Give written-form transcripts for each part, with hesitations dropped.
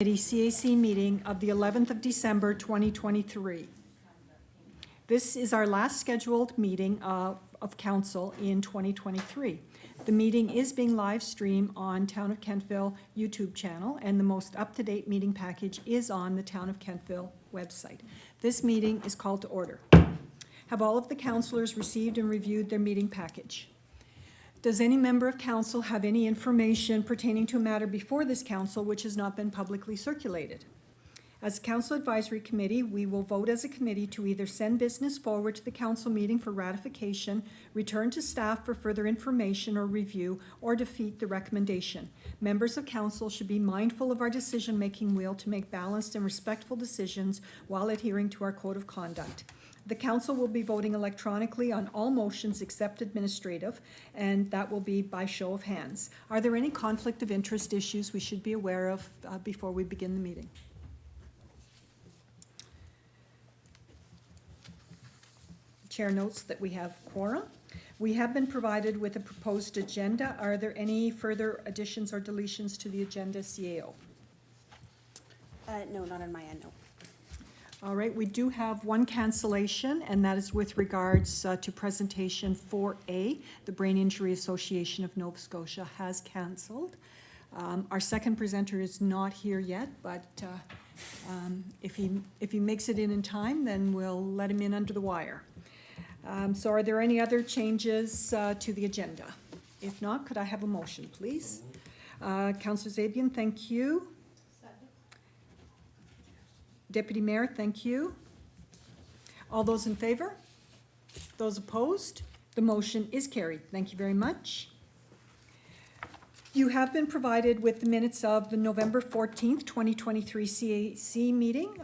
CAC meeting of the 11th of December 2023. This is our last scheduled meeting of council in 2023. The meeting is being live streamed on Town of Kentville YouTube channel, and the most up-to-date meeting package is on the Town of Kentville website. This meeting is called to order. Have all of the councillors received and reviewed their meeting package? Does any member of council have any information pertaining to a matter before this council which has not been publicly circulated? As Council Advisory Committee, we will vote as a committee to either send business forward to the council meeting for ratification, return to staff for further information or review, or defeat the recommendation. Members of council should be mindful of our decision-making wheel to make balanced and respectful decisions while adhering to our code of conduct. The council will be voting electronically on all motions except administrative, and that will be by show of hands. Are there any conflict of interest issues we should be aware of before we begin the meeting? The chair notes that we have quorum. We have been provided with a proposed agenda. Are there any further additions or deletions to the agenda, CAO? No, not on my end, no. All right, we do have one cancellation, and that is with regards to presentation 4A. The Brain Injury Association of Nova Scotia has canceled. Our second presenter is not here yet, but if he makes it in time, then we'll let him in under the wire. So are there any other changes to the agenda? If not, could I have a motion, please? Councillor Zabian, thank you. Deputy Mayor, thank you. All those in favor? Those opposed? The motion is carried. Thank you very much. You have been provided with the minutes of the November 14th, 2023 CAC meeting,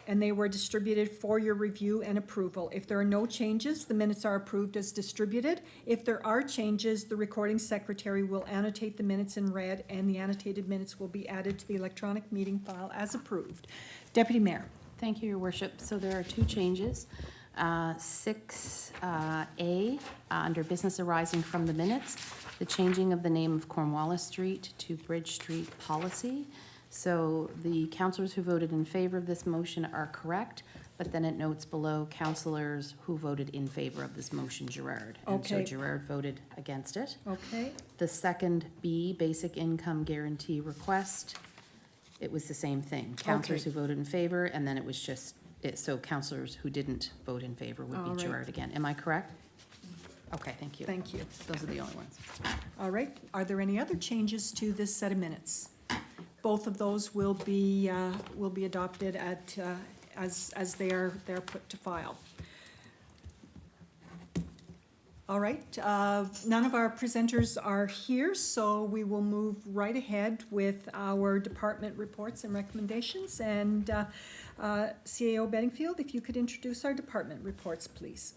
and they were distributed for your review and approval. If there are no changes, the minutes are approved as distributed. If there are changes, the recording secretary will annotate the minutes in red, and the annotated minutes will be added to the electronic meeting file as approved. Deputy Mayor. Thank you, Your Worship. So there are two changes. 6A, under business arising from the minutes, the changing of the name of Cornwallis Street to Bridge Street policy. So the councillors who voted in favor of this motion are correct, but then it notes below councillors who voted in favor of this motion, Gerard. And Okay. so Gerard voted against it. Okay. The second B, basic income guarantee request, it was the same thing. Councillors Okay. who voted in favor, and then it was just, so councillors who didn't vote in favor would All be right. Gerard again. Am I correct? Okay, thank you. Thank you. Those are the only ones. All right. Are there any other changes to this set of minutes? Both of those will be adopted at as they're put to file. All right. None of our presenters are here, so we will move right ahead with our department reports and recommendations. And CAO Bedingfield, if you could introduce our department reports, please.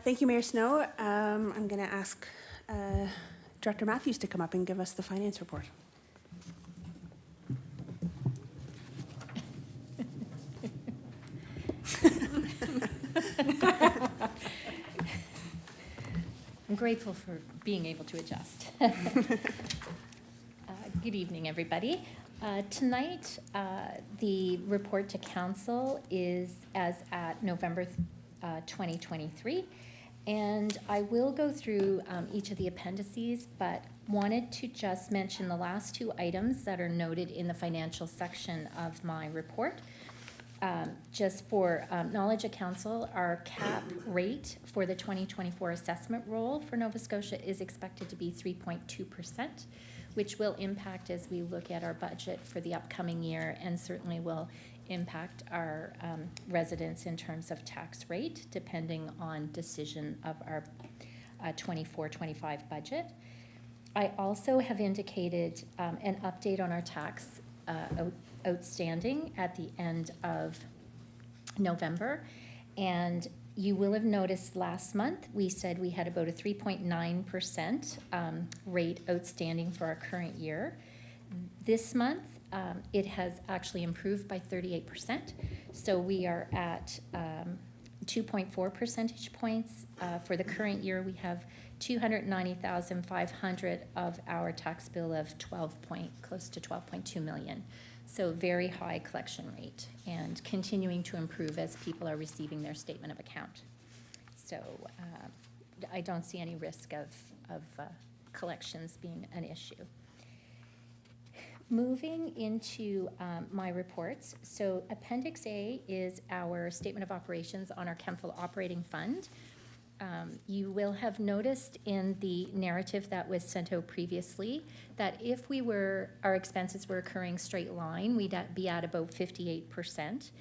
Thank you, Mayor Snow. I'm going to ask Director Matthews to come up and give us the finance report. I'm grateful for being able to adjust. Good evening, everybody. Tonight, the report to council is as at November 2023, and I will go through each of the appendices, but wanted to just mention the last two items that are noted in the financial section of my report. Just for knowledge of council, our cap rate for the 2024 assessment roll for Nova Scotia is expected to be 3.2%, which will impact as we look at our budget for the upcoming year, and certainly will impact our residents in terms of tax rate, depending on decision of our 24-25 budget. I also have indicated an update on our tax outstanding at the end of November, and you will have noticed last month we said we had about a 3.9% rate outstanding for our current year. This month it has actually improved by 38%, so we are at 2.4 percentage points. For the current year, we have 290,500 of our tax bill of close to 12.2 million. So very high collection rate and continuing to improve as people are receiving their statement of account. So I don't see any risk of collections being an issue. Moving into my reports, so Appendix A is our statement of operations on our council operating fund. You will have noticed in the narrative that was sent out previously that if our expenses were occurring straight line, we'd be at about 58%.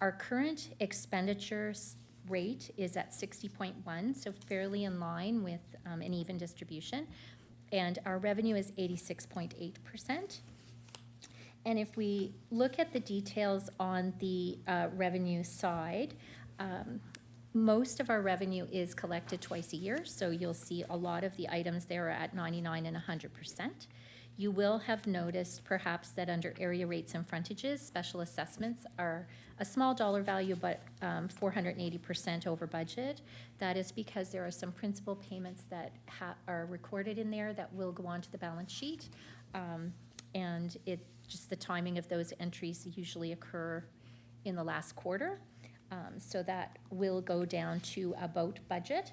Our current expenditures rate is at 60.1, so fairly in line with an even distribution. And our revenue is 86.8%. And if we look at the details on the revenue side, most of our revenue is collected twice a year, so you'll see a lot of the items there are at 99 and 100%. You will have noticed perhaps that under area rates and frontages, special assessments are a small dollar value, but 480% over budget. That is because there are some principal payments that are recorded in there that will go onto the balance sheet. And just the timing of those entries usually occur in the last quarter. So that will go down to about budget.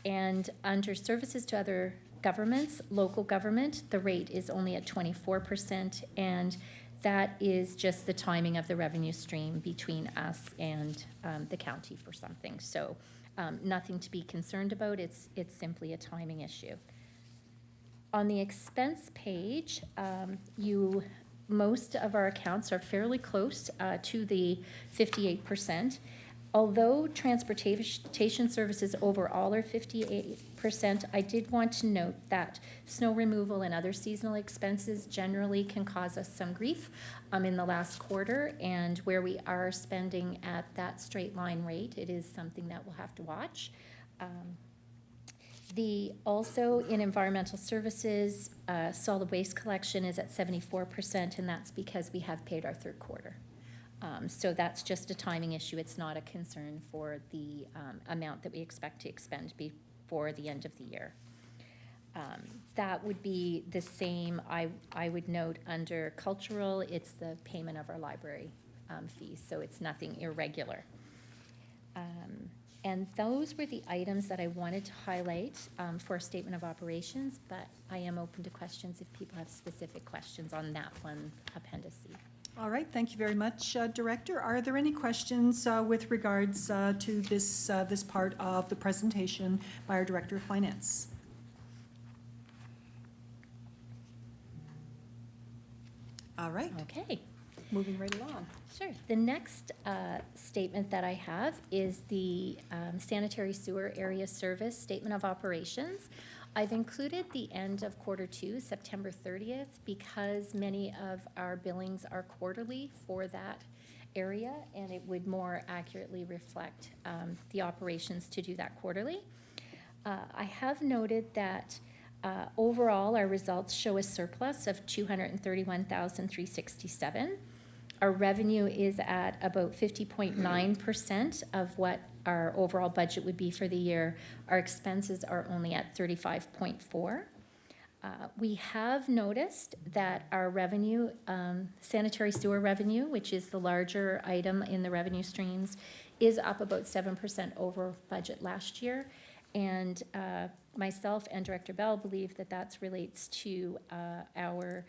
And under services to other governments, local government, the rate is only at 24%, and that is just the timing of the revenue stream between us and the county for something. So nothing to be concerned about. It's simply a timing issue. On the expense page, most of our accounts are fairly close to the 58%. Although transportation services overall are 58%, I did want to note that snow removal and other seasonal expenses generally can cause us some grief in the last quarter, and where we are spending at that straight line rate, it is something that we'll have to watch. Also in environmental services, solid waste collection is at 74%, and that's because we have paid our third quarter. So that's just a timing issue. It's not a concern for the amount that we expect to expend before the end of the year. That would be the same, I would note under cultural, it's the payment of our library fees, so it's nothing irregular. And those were the items that I wanted to highlight for a statement of operations, but I am open to questions if people have specific questions on that one appendice. All right, thank you very much, Director. Are there any questions with regards to this part of the presentation by our Director of Finance? All right, Okay. moving right along. Sure. The next statement that I have is the sanitary sewer area service statement of operations. I've included the end of quarter 2, September 30th, because many of our billings are quarterly for that area, and it would more accurately reflect the operations to do that quarterly. I have noted that overall our results show a surplus of $231,367. Our revenue is at about 50.9% of what our overall budget would be for the year. Our expenses are only at 35.4%. We have noticed that our revenue, sanitary sewer revenue, which is the larger item in the revenue streams, is up about 7% over budget last year. And myself and Director Bell believe that that relates to our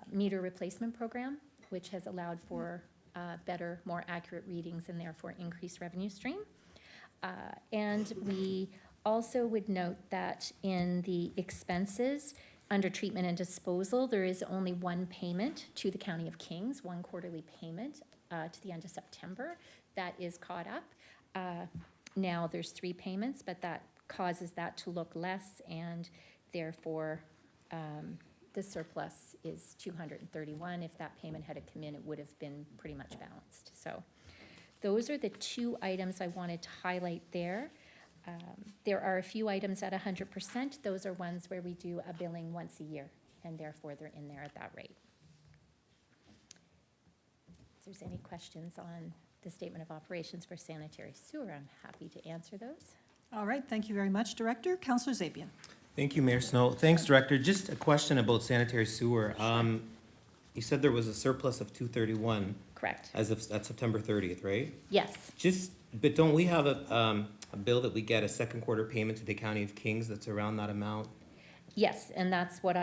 meter replacement program, which has allowed for better, more accurate readings and therefore increased revenue stream. And we also would note that in the expenses under treatment and disposal, there is only one payment to the County of Kings, one quarterly payment to the end of September. That is caught up. Now there's 3 payments, but that causes that to look less, and therefore the surplus is 231. If that payment had come in, it would have been pretty much balanced. So those are the 2 items I wanted to highlight there. There are a few items at 100%. Those are ones where we do a billing once a year, and therefore they're in there at that rate. there's any questions on the statement of operations for sanitary sewer, I'm happy to answer those. All right, thank you very much, Director. Councillor Zapian. Thank you, Mayor Snow. Thanks, Director. Just a question about sanitary sewer. You said there was a surplus of 231 Correct. as of, at September 30th, right? Yes, But don't we have a bill that we get, a second quarter payment to the County of Kings that's around that amount? yes, and that's what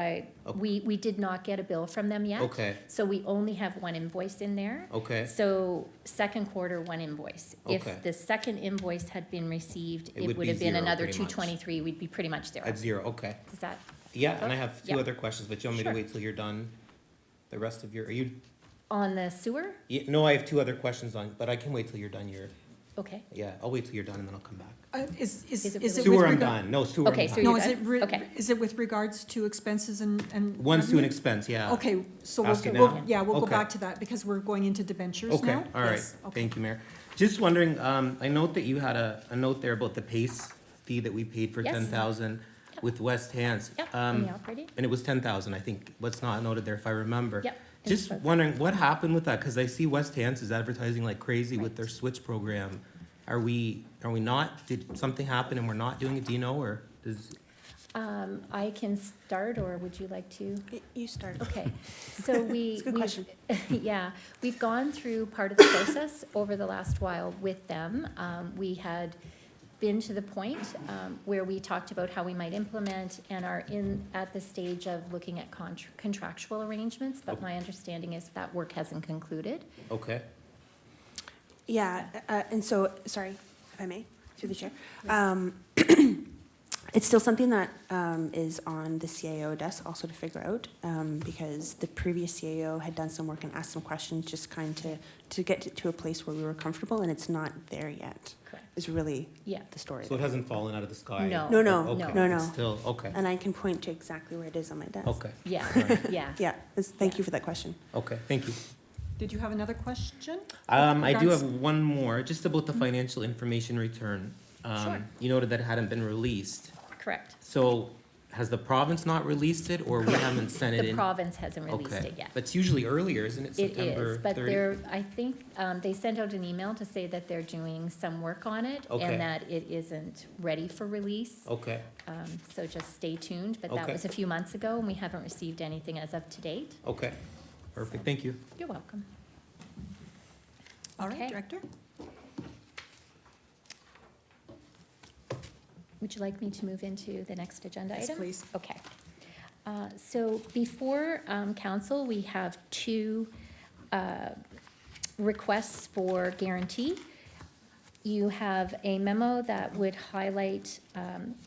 we did not get a bill from them yet. Okay, So we only have one invoice in there. okay, So second quarter, one invoice. Okay. If the second invoice had been received, It it would would be have been zero, another pretty much. 223, we'd be pretty much zero. at zero, okay. Does that, Yeah, and I have two Yeah. other questions, but you want me to Sure. wait till you're done? The rest of your, are you, on the sewer? no, I have two other questions on, but I can wait till you're done your, Okay. yeah, I'll wait till you're done and then I'll come back. Is Is it it really- with Sewer, I'm regard- done. No, sewer, I'm Okay, so done. No, you're is it, done? Okay. is it with regards to expenses and? One's to an revenue? expense, yeah. Okay, so Ask it we'll, now? yeah, we'll go Okay. back to that because we're going into debentures Okay, now. all right, Yes, okay. thank you, Mayor. Just wondering, I note that you had a note there about the PACE fee that we paid for Yes. 10,000 with West Hands. Yep, in the operating. And it was 10,000, I think, what's not noted there, if I remember. Yep. Just wondering, what happened with that? Because I see West Hands is advertising like crazy with Right. their switch program. Are we not, did something happen and we're not doing it, do you know, or does? I can start, or would you like to? You start. Okay, so It's a good question. yeah, we've gone through part of the process over the last while with them. We had been to the point where we talked about how we might implement and are at the stage of looking at contractual arrangements, but my understanding is that work hasn't concluded. Okay, Yeah, and so, sorry, if I may, through the chair. It's still something that is on the CAO desk also to figure out, because the previous CAO had done some work and asked some questions, just kind of to get to a place where we were comfortable, and it's not there yet, Correct. is really Yeah. the story. so it hasn't fallen out of the sky? No. No, no, Okay, no, no. it's still, okay, And I can point to exactly where it is on my desk. okay, Yeah, yeah. Yeah, thank you for that question. okay, thank you. Did you have another question? I do Regards- have one more, just about the financial information return. Sure. You noted that it hadn't been released. Correct. So has the province not released it, or we haven't sent it The in? province hasn't released Okay, it yet. but it's usually earlier, isn't it, It September is, but 30? they're, I think, they sent out an email to say that they're doing some work on it Okay. and that it isn't ready for release. Okay, So just stay tuned, but that Okay. was a few months ago and we haven't received anything as of to date. okay, perfect, thank you. You're welcome. All right, Okay. Director? Would you like me to move into the next agenda Yes, item? please. Okay. So before council, we have two requests for guarantee. You have a memo that would highlight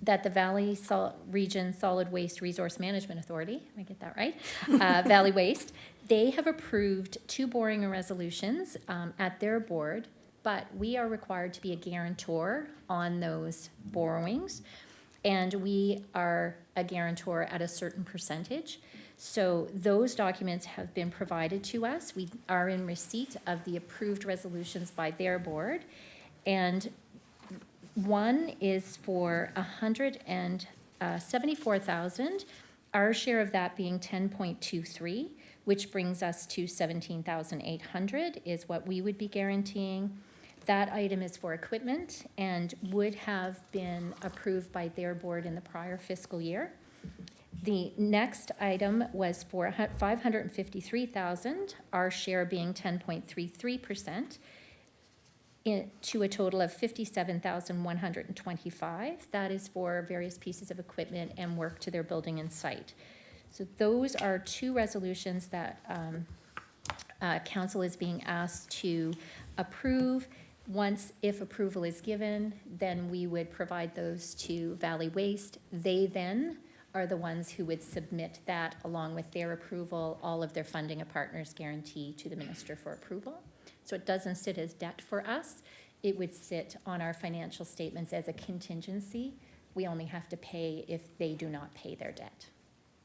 that the Valley Region Solid Waste Resource Management Authority, I get that right? Valley Waste, they have approved two borrowing resolutions at their board, but we are required to be a guarantor on those borrowings. And we are a guarantor at a certain percentage. So those documents have been provided to us. We are in receipt of the approved resolutions by their board. And one is for 174,000, our share of that being 10.23, which brings us to 17,800 is what we would be guaranteeing. That item is for equipment and would have been approved by their board in the prior fiscal year. The next item was for 553,000, our share being 10.33%, to a total of 57,125. That is for various pieces of equipment and work to their building and site. So those are two resolutions that council is being asked to approve. Once, if approval is given, then we would provide those to Valley Waste. They then are the ones who would submit that along with their approval, all of their funding of partners guarantee to the minister for approval. So it doesn't sit as debt for us. It would sit on our financial statements as a contingency. We only have to pay if they do not pay their debt.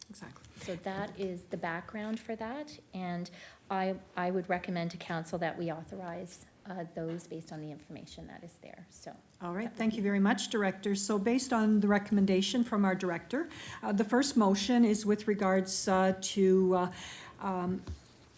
Exactly. So that is the background for that, and I would recommend to council that we authorize those based on the information that is there, so. All right, thank you very much, Director. So based on the recommendation from our Director, the first motion is with regards to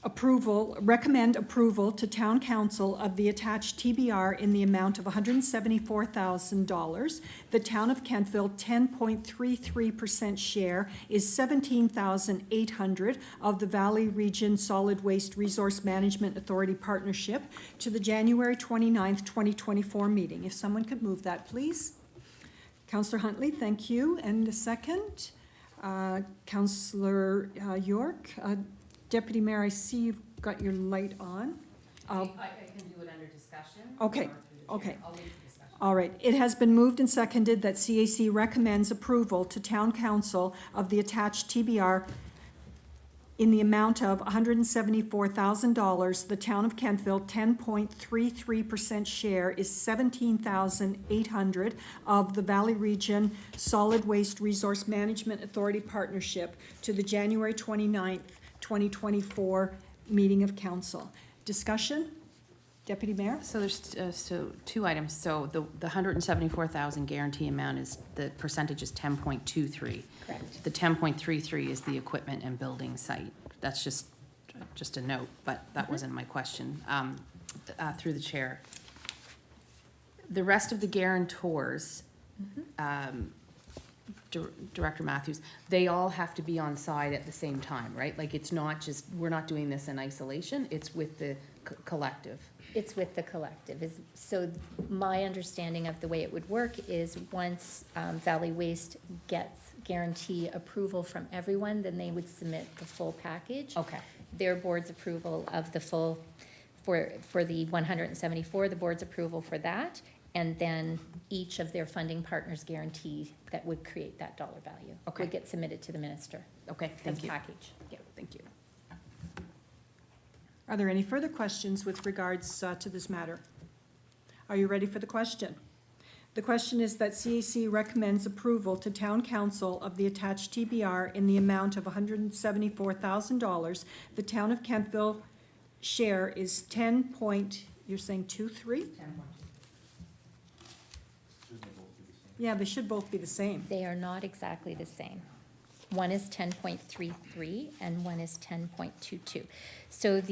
recommend approval to town council of the attached TBR in the amount of $174,000. The town of Kentville 10.33% share is $17,800 of the Valley Region Solid Waste Resource Management Authority Partnership to the January 29th, 2024 meeting. If someone could move that, please. Councillor Huntley, thank you. And a second, Councillor York. Deputy Mayor, I see you've got your light on. I can do it under discussion. Okay, or through the chair. okay. I'll leave the discussion. All right, it has been moved and seconded that CAC recommends approval to town council of the attached TBR in the amount of $174,000. The town of Kentville 10.33% share is $17,800 of the Valley Region Solid Waste Resource Management Authority Partnership to the January 29th, 2024 meeting of council. Discussion? Deputy Mayor? So there's, two items. So the 174,000 guarantee amount is, the percentage is 10.23. Correct. The 10.33 is the equipment and building site. That's just a note, but that wasn't my question, through the chair. The rest of the guarantors, Director Matthews, they all have to be on side at the same time, right? Like, it's not just, we're not doing this in isolation, it's with the collective. It's with the collective. So my understanding of the way it would work is once Valley Waste gets guarantee approval from everyone, then they would submit the full package. Okay. Their board's approval of the full, for the 174, the board's approval for that, and then each of their funding partners guarantee that would create that dollar value. Okay. Would get submitted to the minister Okay, as thank a you. package. Yeah, thank you. Are there any further questions with regards to this matter? Are you ready for the question? The question is that CAC recommends approval to town council of the attached TBR in the amount of $174,000. The town of Kentville share is 10 point, you're saying 23? Yeah, they should both be the same. They are not exactly the same. One is 10.33 and one is 10.22. So it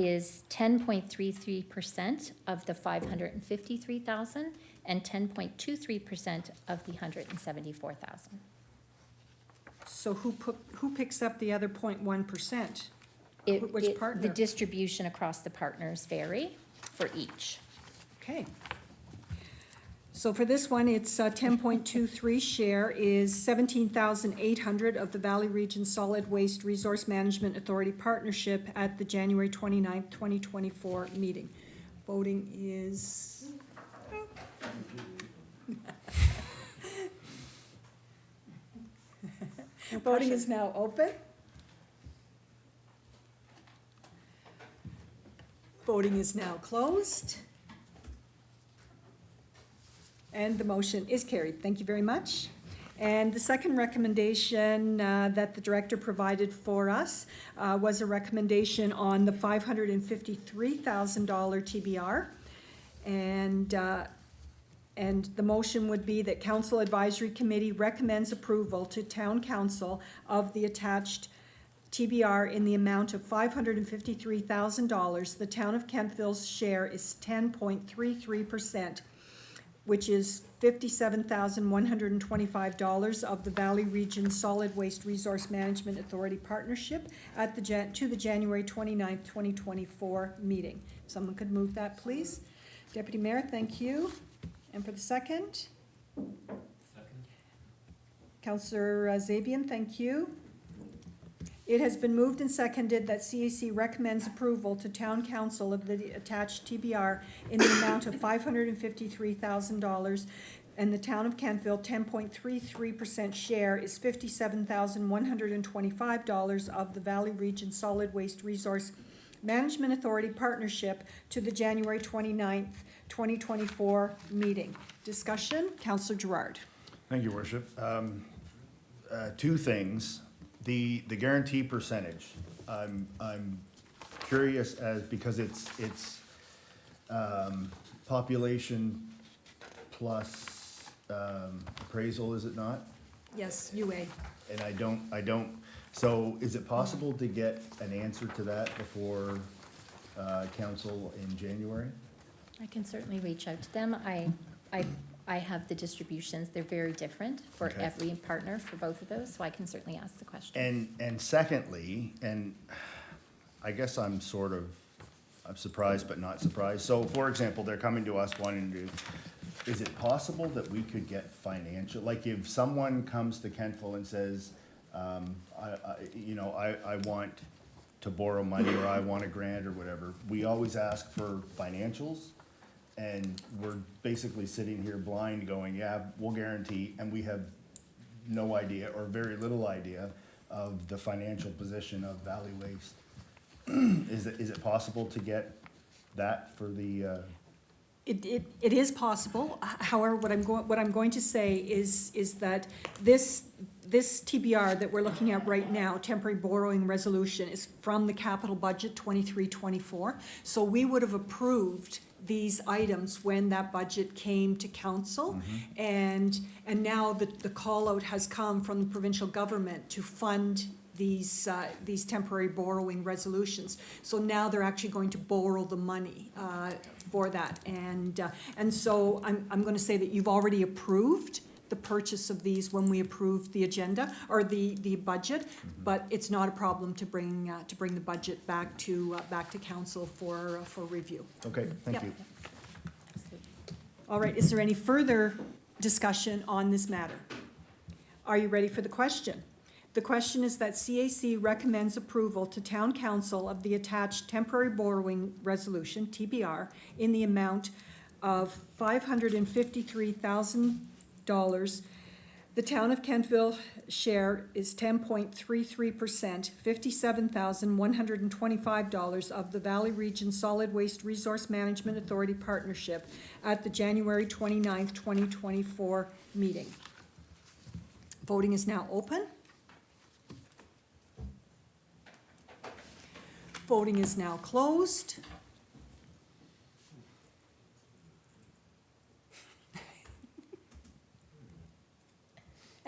is 10.33% of the 553,000 and 10.23% of the 174,000. So who picks up the other 0.1%? Which The partner? distribution across the partners vary for each. Okay. So for this one, it's 10.23 share is 17,800 of the Valley Region Solid Waste Resource Management Authority Partnership at the January 29th, 2024 meeting. Voting is... Voting is now open. Voting is now closed. And the motion is carried. Thank you very much. And the second recommendation that the director provided for us was a recommendation on the $553,000 TBR. And the motion would be that Council Advisory Committee recommends approval to Town Council of the attached TBR in the amount of $553,000. The Town of Kentville's share is 10.33%. Which is $57,125 of the Valley Region Solid Waste Resource Management Authority Partnership at to the January 29th, 2024 meeting. Someone could move that, please. Deputy Mayor, thank you. And for the second? Councillor Zabian, thank you. It has been moved and seconded that CAC recommends approval to Town Council of the attached TBR in the amount of $553,000, and the Town of Kentville 10.33% share is $57,125 of the Valley Region Solid Waste Resource Management Authority Partnership to the January 29th, 2024 meeting. Discussion, Councillor Gerard. Thank you, Worship. Two things. The guarantee percentage, I'm curious because it's population plus appraisal, is it not? Yes, UA. And I don't So is it possible to get an answer to that before council in January? I can certainly reach out to them. I have the distributions. They're very different for Okay. every partner for both of those, so I can certainly ask the question. And secondly, and I guess I'm surprised but not surprised. So for example, they're coming to us wanting to, is it possible that we could get financial, like if someone comes to Kentville and says, I want to borrow money or I want a grant or whatever, we always ask for financials. And we're basically sitting here blind going, yeah, we'll guarantee, and we have no idea or very little idea of the financial position of Valley Waste. Is it possible to get that for the, It is possible. However, what I'm going to say is that this TBR that we're looking at right now, temporary borrowing resolution, is from the capital budget 23-24. So we would have approved these items when that budget came to council. And now the call out has come from the provincial government to fund these temporary borrowing resolutions. So now they're actually going to borrow the money for that. And so I'm going to say that you've already approved the purchase of these when we approved the agenda, or the budget, but it's not a problem to bring the budget back to council for review. okay, thank Yep. you. All right, is there any further discussion on this matter? Are you ready for the question? The question is that CAC recommends approval to town council of the attached temporary borrowing resolution, TBR, in the amount of $553,000. The town of Kentville share is 10.33%, $57,125 of the Valley Region Solid Waste Resource Management Authority Partnership at the January 29th, 2024 meeting. Voting is now open. Voting is now closed.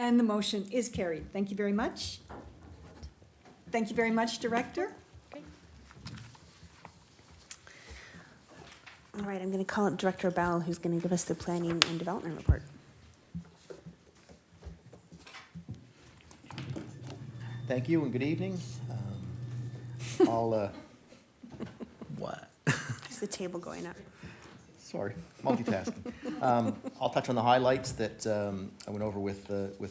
And the motion is carried. Thank you very much. Thank you very much, Director. Great. All right, I'm going to call up Director Bell, who's going to give us the planning and development report. Thank you and good evening. What? Is the table going up? Sorry, multitasking. I'll touch on the highlights that I went over with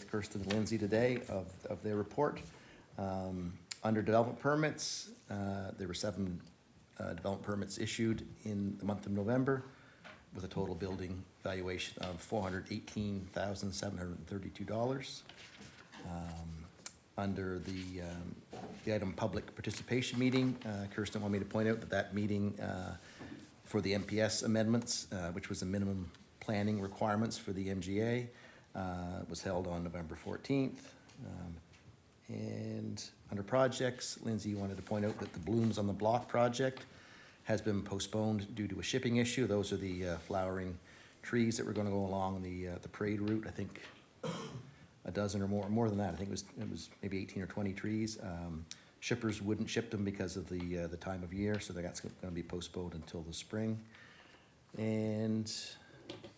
Kirsten and Lindsay today of their report. Under development permits, there were 7 development permits issued in the month of November with a total building valuation of $418,732. Under the item public participation meeting, Kirsten wanted me to point out that meeting for the MPS amendments, which was the minimum planning requirements for the MGA, was held on November 14th. And under projects, Lindsay wanted to point out that the Blooms on the Block project has been postponed due to a shipping issue. Those are the flowering trees that were going to go along the parade route. I think a dozen or more than that. I think it was maybe 18 or 20 trees. Shippers wouldn't ship them because of the time of year, so that's going to be postponed until the spring. And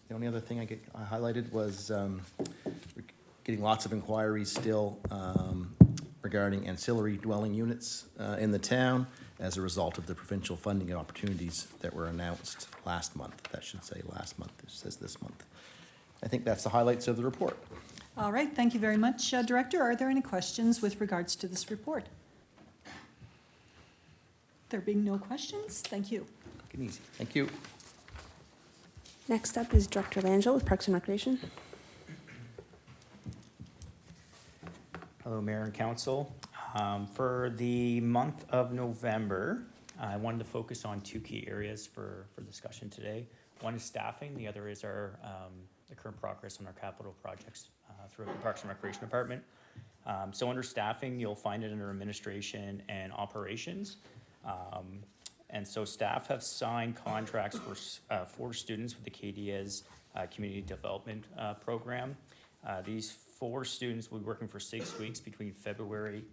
the only other thing I highlighted was we're getting lots of inquiries still regarding ancillary dwelling units in the town as a result of the provincial funding opportunities that were announced last month. That should say last month. It says this month. I think that's the highlights of the report. All right, thank you very much, Director. Are there any questions with regards to this report? There being no questions, thank you. Quick and easy. Thank you. Next up is Director Langell with Parks and Recreation. Hello, Mayor and Council. For the month of November, I wanted to focus on 2 key areas for discussion today. One is staffing, the other is our the current progress on our capital projects throughout the Parks and Recreation Department. So under staffing, you'll find it under administration and operations. And so staff have signed contracts for 4 students with the KDA's Community Development Program. These 4 students will be working for 6 weeks between February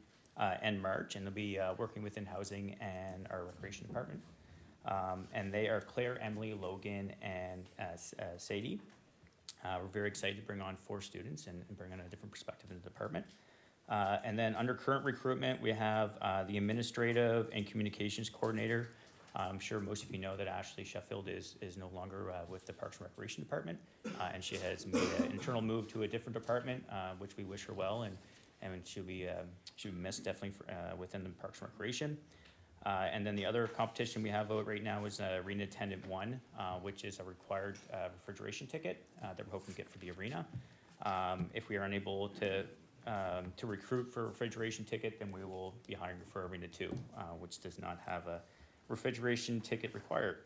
end March, and they'll be working within housing and our recreation department. And they are Claire, Emily, Logan, and Sadie. We're very excited to bring on 4 students and bring on a different perspective in the department. And then under current recruitment, we have the administrative and communications coordinator. I'm sure most of you know that Ashley Sheffield is no longer with the Parks and Recreation Department, and she has made an internal move to a different department, which we wish her well, and she'll be missed definitely within the Parks and Recreation. And then the other competition we have out right now is Arena Attendant 1, which is a required refrigeration ticket that we're hoping to get for the arena. If we are unable to recruit for a refrigeration ticket, then we will be hiring for Arena 2, which does not have a refrigeration ticket required.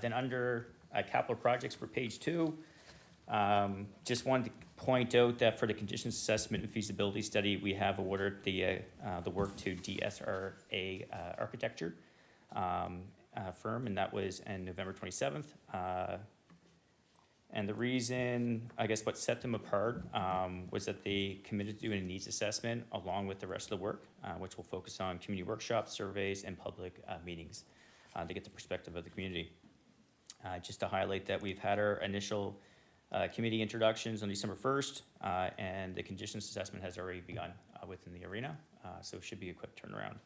Then under capital projects for page 2, just wanted to point out that for the conditions assessment and feasibility study, we have awarded the work to DSRA Architecture firm, and that was on November 27th. And the reason, I guess what set them apart was that they committed to doing a needs assessment along with the rest of the work, which will focus on community workshops, surveys, and public meetings to get the perspective of the community. Just to highlight that we've had our initial committee introductions on December 1st, and the conditions assessment has already begun within the arena, so it should be a quick turnaround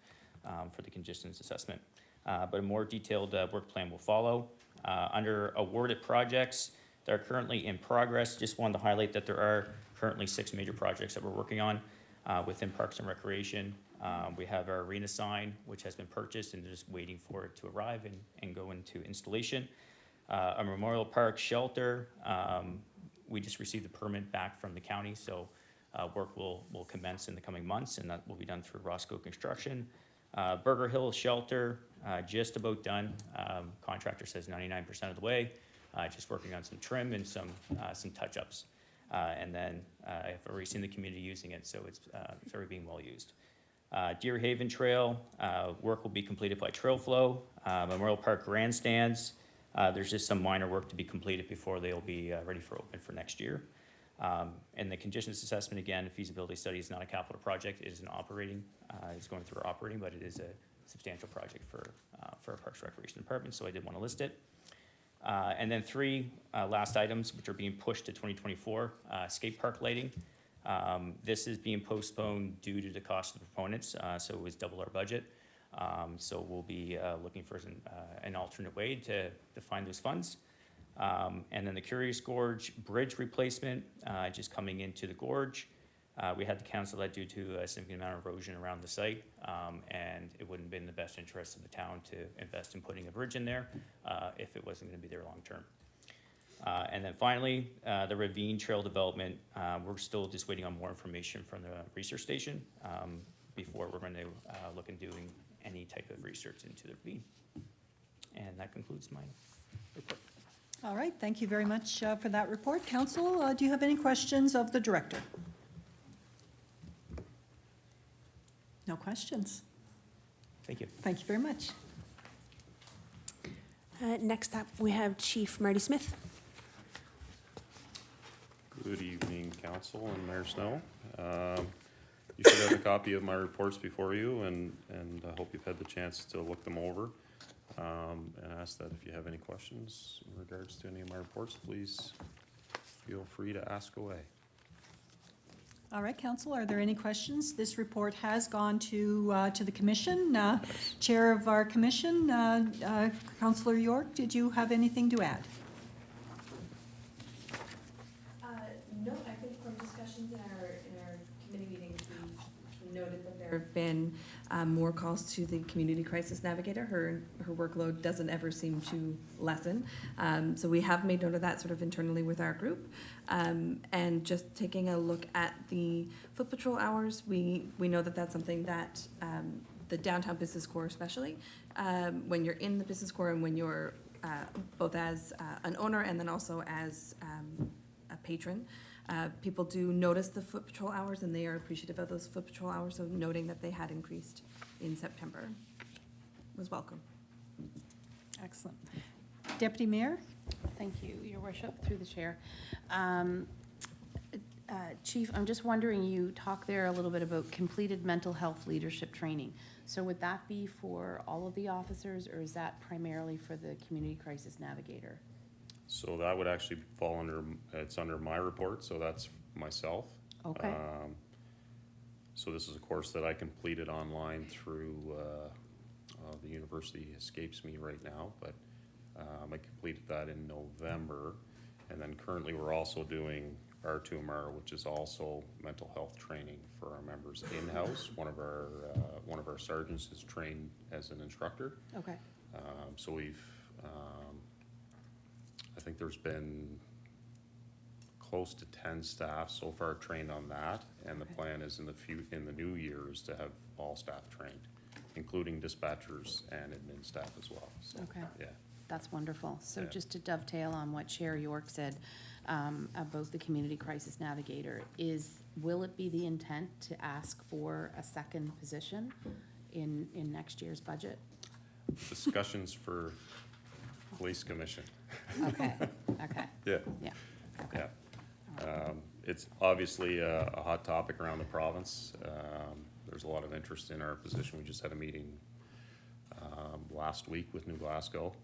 for the conditions assessment. But a more detailed work plan will follow. Under awarded projects that are currently in progress, just wanted to highlight that there are currently 6 major projects that we're working on within Parks and Recreation. We have our arena sign, which has been purchased and just waiting for it to arrive and go into installation. A Memorial Park shelter, we just received the permit back from the county, so work will commence in the coming months, and that will be done through Roscoe Construction. Burger Hill shelter, just about done. Contractor says 99% of the way. Just working on some trim and some touch-ups. And then I've already seen the community using it, so it's already being well used. Deer Haven Trail, work will be completed by Trail Flow. Memorial Park grandstands, there's just some minor work to be completed before they'll be ready for open for next year. And the conditions assessment, again, feasibility study is not a capital project, it is an operating, it's going through our operating, but it is a substantial project for our Parks and Recreation Department, so I did want to list it. And then 3 last items, which are being pushed to 2024, skate park lighting. This is being postponed due to the cost of the proponents, so it was double our budget. So we'll be looking for an alternate way to find those funds. And then the Curious Gorge Bridge replacement, just coming into the gorge. We had to cancel that due to a significant amount of erosion around the site, and it wouldn't have been in the best interest of the town to invest in putting a bridge in there if it wasn't going to be there long term. And then finally, the Ravine Trail development, we're still just waiting on more information from the research station before we're going to look at doing any type of research into the ravine. And that concludes my report. All right, thank you very much for that report. Council, do you have any questions of the director? No questions. Thank you. Thank you very much. Next up, we have Chief Marty Smith. Good evening, Council and Mayor Snow. You should have a copy of my reports before you, and I hope you've had the chance to look them over. And ask that if you have any questions in regards to any of my reports, please feel free to ask away. All right, Council, are there any questions? This report has gone to the commission. Chair of our commission, Councillor York, did you have anything to add? No, I think from discussions in our committee meetings, we noted that there have been more calls to the community crisis navigator. Her workload doesn't ever seem to lessen. So we have made note of that sort of internally with our group. And just taking a look at the foot patrol hours, we know that that's something that the downtown business core especially, when you're in the business core and when you're both as an owner and then also as a patron, people do notice the foot patrol hours and they are appreciative of those foot patrol hours, so noting that they had increased in September was welcome. Excellent. Deputy Mayor? Thank you, Your Worship, through the chair. Chief, I'm just wondering, you talked there a little bit about completed mental health leadership training. So would that be for all of the officers, or is that primarily for the community crisis navigator? So that would actually fall under, it's under my report, so that's myself. Okay. So this is a course that I completed online through, the university escapes me right now, but I completed that in November. And then currently, we're also doing R2MR, which is also mental health training for our members in-house. One of our sergeants is trained as an instructor. Okay. So we've, I think there's been close to 10 staff so far trained on that, and the plan is in the new year is to have all staff trained, including dispatchers and admin staff as well. So, Okay. yeah. That's wonderful. So Yeah. just to dovetail on what Chair York said about the community crisis navigator, will it be the intent to ask for a second position in next year's budget? Discussions for police commission. Okay, okay, Yeah, yeah, okay. yeah. It's obviously a hot topic around the province. There's a lot of interest in our position. We just had a meeting last week with New Glasgow,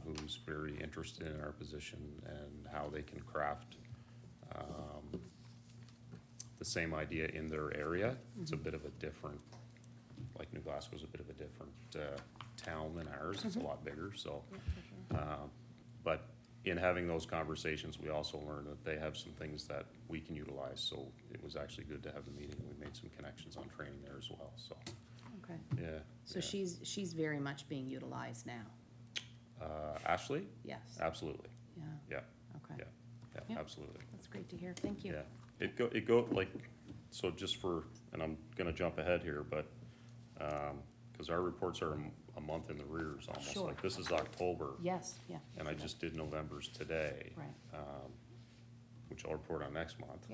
who's very interested in our position and how they can craft the same idea in their area. It's a bit of a different, like New Glasgow's a bit of a different town than ours. It's a lot bigger, so. But in having those conversations, we also learned that they have some things that we can utilize, so it was actually good to have the meeting. We made some connections on training there as well, so, Okay. yeah. So yeah. she's very much being utilized now? Ashley? Yes, Absolutely, yeah, yeah, okay. yeah, yeah, Yep. absolutely, That's great to hear. Thank you. yeah. It go, like, so just for, and I'm gonna jump ahead here, but, cause our reports are a month in the rears almost. Sure. Like, this is October. Yes, yeah. And I just did November's today. Right. Which I'll report on next month.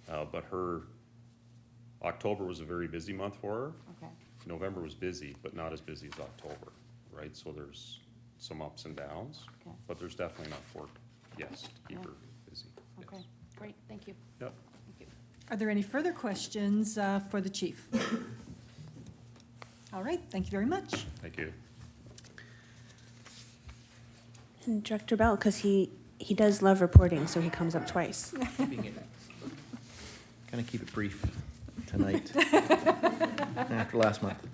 Yeah. But October was a very busy month for her. Okay, November was busy, but not as busy as October, right? So there's some ups and downs, okay, but there's definitely enough work, yes, to keep Yeah. her busy. yes. okay, great, thank you. Yep. Thank you. Are there any further questions for the chief? All right, thank you very much. Thank you. And Director Bell, because he does love reporting, so he comes up twice. Gonna keep it brief tonight, after last month.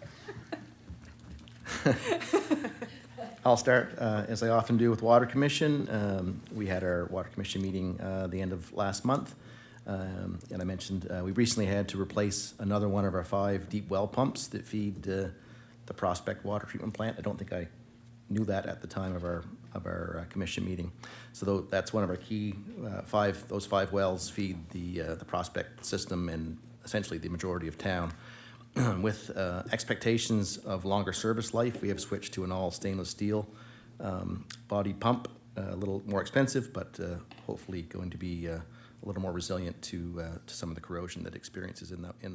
I'll start, as I often do, with Water Commission. We had our Water Commission meeting the end of last month. And I mentioned we recently had to replace another one of our 5 deep well pumps that feed the Prospect Water Treatment Plant. I don't think I knew that at the time of our commission meeting. So that's one of our key those 5 wells feed the Prospect system and essentially the majority of town. With expectations of longer service life, we have switched to an all stainless steel body pump, a little more expensive, but hopefully going to be a little more resilient to some of the corrosion that it experiences in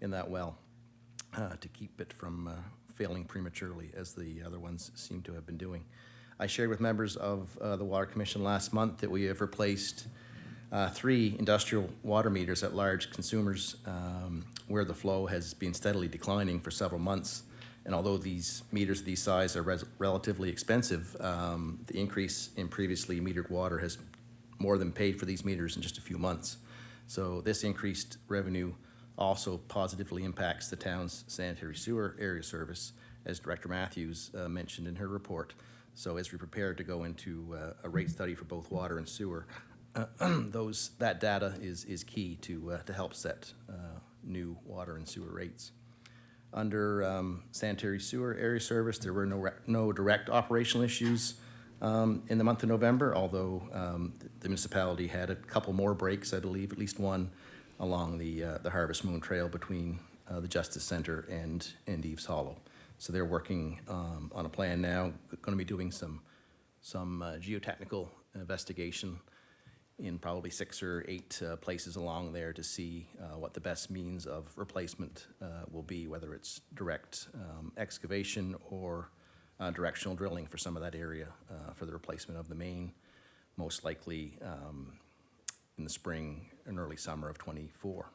that well, to keep it from failing prematurely as the other ones seem to have been doing. I shared with members of the Water Commission last month that we have replaced 3 industrial water meters at large consumers where the flow has been steadily declining for several months. And although these meters of these size are relatively expensive, the increase in previously metered water has more than paid for these meters in just a few months. So this increased revenue also positively impacts the town's sanitary sewer area service, as Director Matthews mentioned in her report. So as we prepare to go into a rate study for both water and sewer, that data is key to help set new water and sewer rates. Under sanitary sewer area service, there were no direct operational issues in the month of November, although the municipality had a couple more breaks, I believe, at least one along the Harvest Moon Trail between the Justice Center and Eves Hollow. So they're working on a plan now, going to be doing some geotechnical investigation in probably 6 or 8 places along there to see what the best means of replacement will be, whether it's direct excavation or directional drilling for some of that area for the replacement of the main, most likely in the spring and early summer of '24.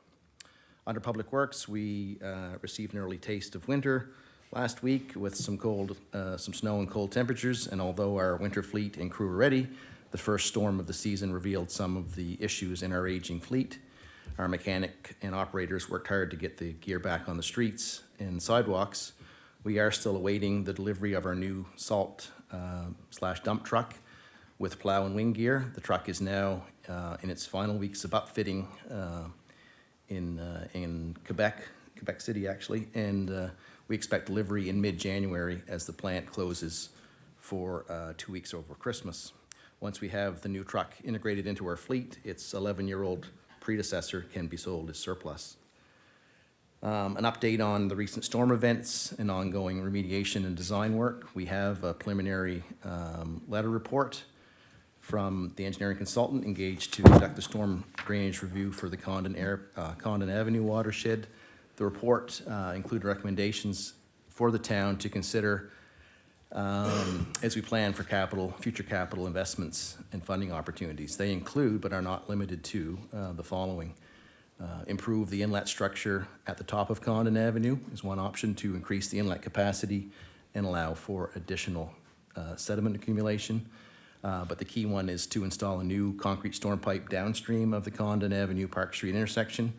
Under Public Works, we received an early taste of winter last week with some snow and cold temperatures, and although our winter fleet and crew are ready, the first storm of the season revealed some of the issues in our aging fleet. Our mechanic and operators worked hard to get the gear back on the streets and sidewalks. We are still awaiting the delivery of our new salt / dump truck with plow and wing gear. The truck is now in its final weeks of upfitting in Quebec City actually, and we expect delivery in mid-January as the plant closes for 2 weeks over Christmas. Once we have the new truck integrated into our fleet, its 11-year-old predecessor can be sold as surplus. An update on the recent storm events and ongoing remediation and design work. We have a preliminary letter report from the engineering consultant engaged to conduct the storm drainage review for the Condon Avenue watershed. The report included recommendations for the town to consider as we plan for future capital investments and funding opportunities. They include, but are not limited to, the following. Improve the inlet structure at the top of Condon Avenue is one option to increase the inlet capacity and allow for additional sediment accumulation. But the key one is to install a new concrete storm pipe downstream of the Condon Avenue Park Street intersection,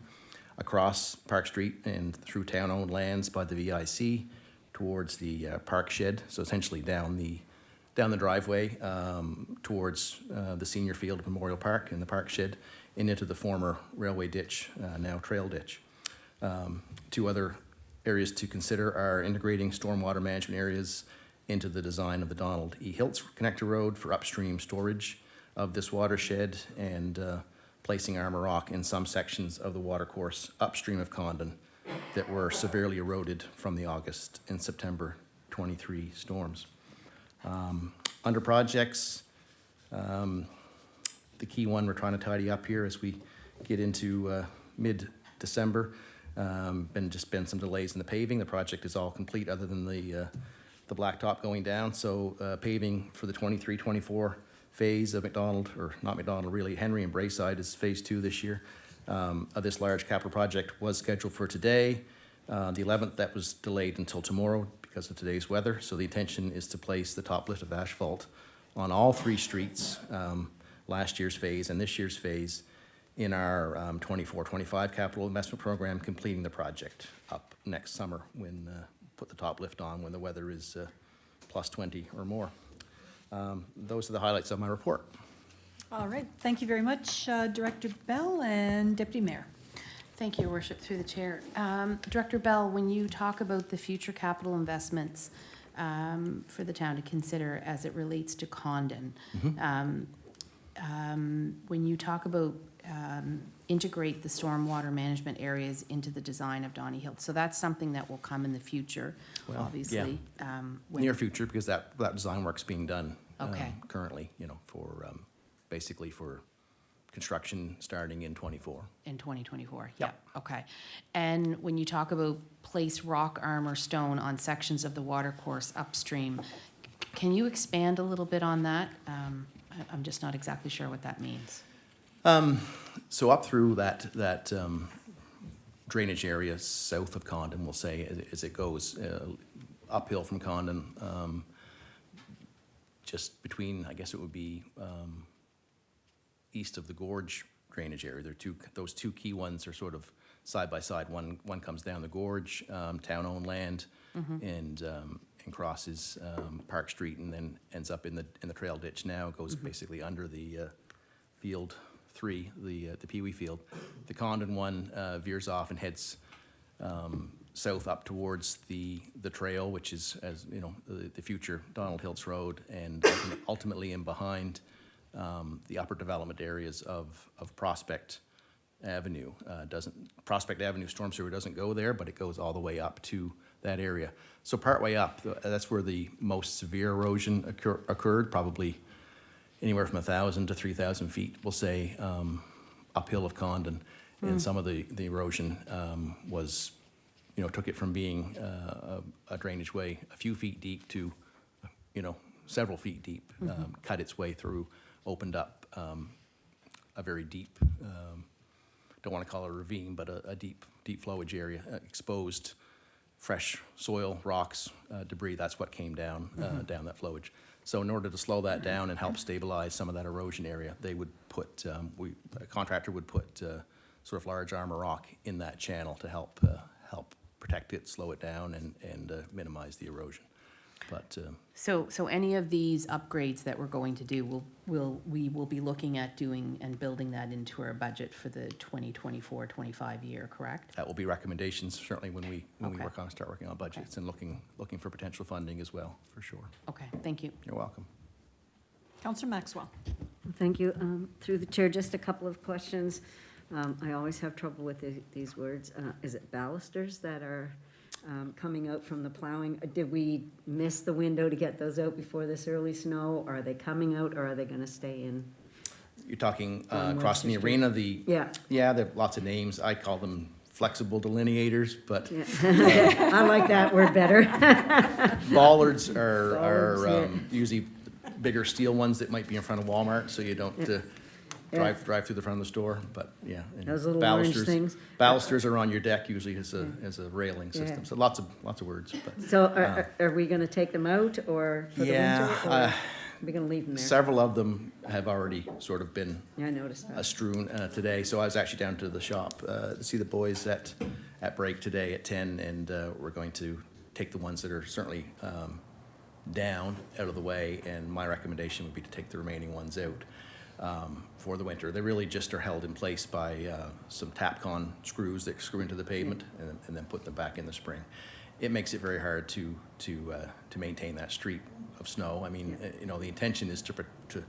across Park Street and through town-owned lands by the VIC towards the park shed, so essentially down the driveway towards the senior field of Memorial Park and the park shed and into the former railway ditch, now trail ditch. Two other areas to consider are integrating stormwater management areas into the design of the Donald E. Hiltz Connector Road for upstream storage of this watershed, and placing armor rock in some sections of the watercourse upstream of Condon that were severely eroded from the August and September 23 storms. Under projects, the key one we're trying to tidy up here as we get into mid-December. Been some delays in the paving. The project is all complete other than the blacktop going down. So paving for the 23-24 phase of McDonald, or not McDonald really, Henry and Brayside is phase 2 this year. Of this large capital project was scheduled for today. The 11th, that was delayed until tomorrow because of today's weather. So the intention is to place the top lift of asphalt on all 3 streets, last year's phase and this year's phase, in our 24-25 capital investment program, completing the project up next summer when put the top lift on when the weather is plus 20 or more. Those are the highlights of my report. All right, thank you very much, Director Bell and Deputy Mayor. Thank you, Your Worship, through the chair. Director Bell, when you talk about the future capital investments for the town to consider as it relates to Condon, when you talk about integrate the stormwater management areas into the design of Donny Hill, so that's something that will come in the future, Well, obviously. when- Near future, because that design work's being done Okay. currently, for basically for construction starting in '24. In 2024, yeah, okay. And when you talk about place rock, arm, or stone on sections of the watercourse upstream, can you expand a little bit on that? I'm just not exactly sure what that means. So up through that drainage area south of Condon, we'll say, as it goes uphill from Condon, just between, I guess it would be east of the gorge drainage area. Those two key ones are sort of side by side. One comes down the gorge, town-owned land, and crosses Park Street, and then ends up in the trail ditch. Now goes basically under the field 3, the Pee Wee field. The Condon one veers off and heads south up towards the trail, which is, as you know, the future Donald Hiltz Road, and ultimately in behind the upper development areas of Prospect Avenue. Prospect Avenue storm sewer doesn't go there, but it goes all the way up to that area. So partway up, that's where the most severe erosion occurred, probably anywhere from 1,000 to 3,000 feet, we'll say, uphill of Condon. And some of the erosion was, took it from being a drainage way a few feet deep to, several feet deep, cut its way through, opened up a very deep, don't want to call it a ravine, but a deep flowage area, exposed fresh soil, rocks, debris. That's what came down, down that flowage. So in order to slow that down and help stabilize some of that erosion area, they would put, a contractor would put sort of large armor rock in that channel to help protect it, slow it down, and minimize the erosion. But So any of these upgrades that we're going to do, we will be looking at doing and building that into our budget for the 2024-25 year, correct? that will be recommendations certainly when we Okay. start working on budgets and looking for potential funding as well, for sure. Okay, thank you. You're welcome. Counselor Maxwell. Thank you. Through the chair, just a couple of questions. I always have trouble with these words. Is it balusters that are coming out from the plowing? Did we miss the window to get those out before this early snow? Are they coming out, or are they gonna stay in? You're talking On crossing the Webster arena, Yeah. yeah, there are lots of names. I call them flexible delineators, but Yeah. I like that word better. bollards are Bollards, yeah. usually bigger steel ones that might be in front of Walmart, so you don't drive through the front of the store, but yeah. and Those little orange balusters- things. Balusters are on your deck usually as a railing system, Yeah. so lots of words, but. So are we gonna take them out, or for the Yeah, winter, or are we gonna leave them there? Several of them have already sort of been Yeah, I noticed that. strewn today, so I was actually down to the shop to see the boys at break today at 10, and we're going to take the ones that are certainly down, out of the way, and my recommendation would be to take the remaining ones out for the winter. They really just are held in place by some Tapcon screws that screw into the pavement and then put them back in the spring. It makes it very hard to maintain that street of snow. I mean, you know, the intention is to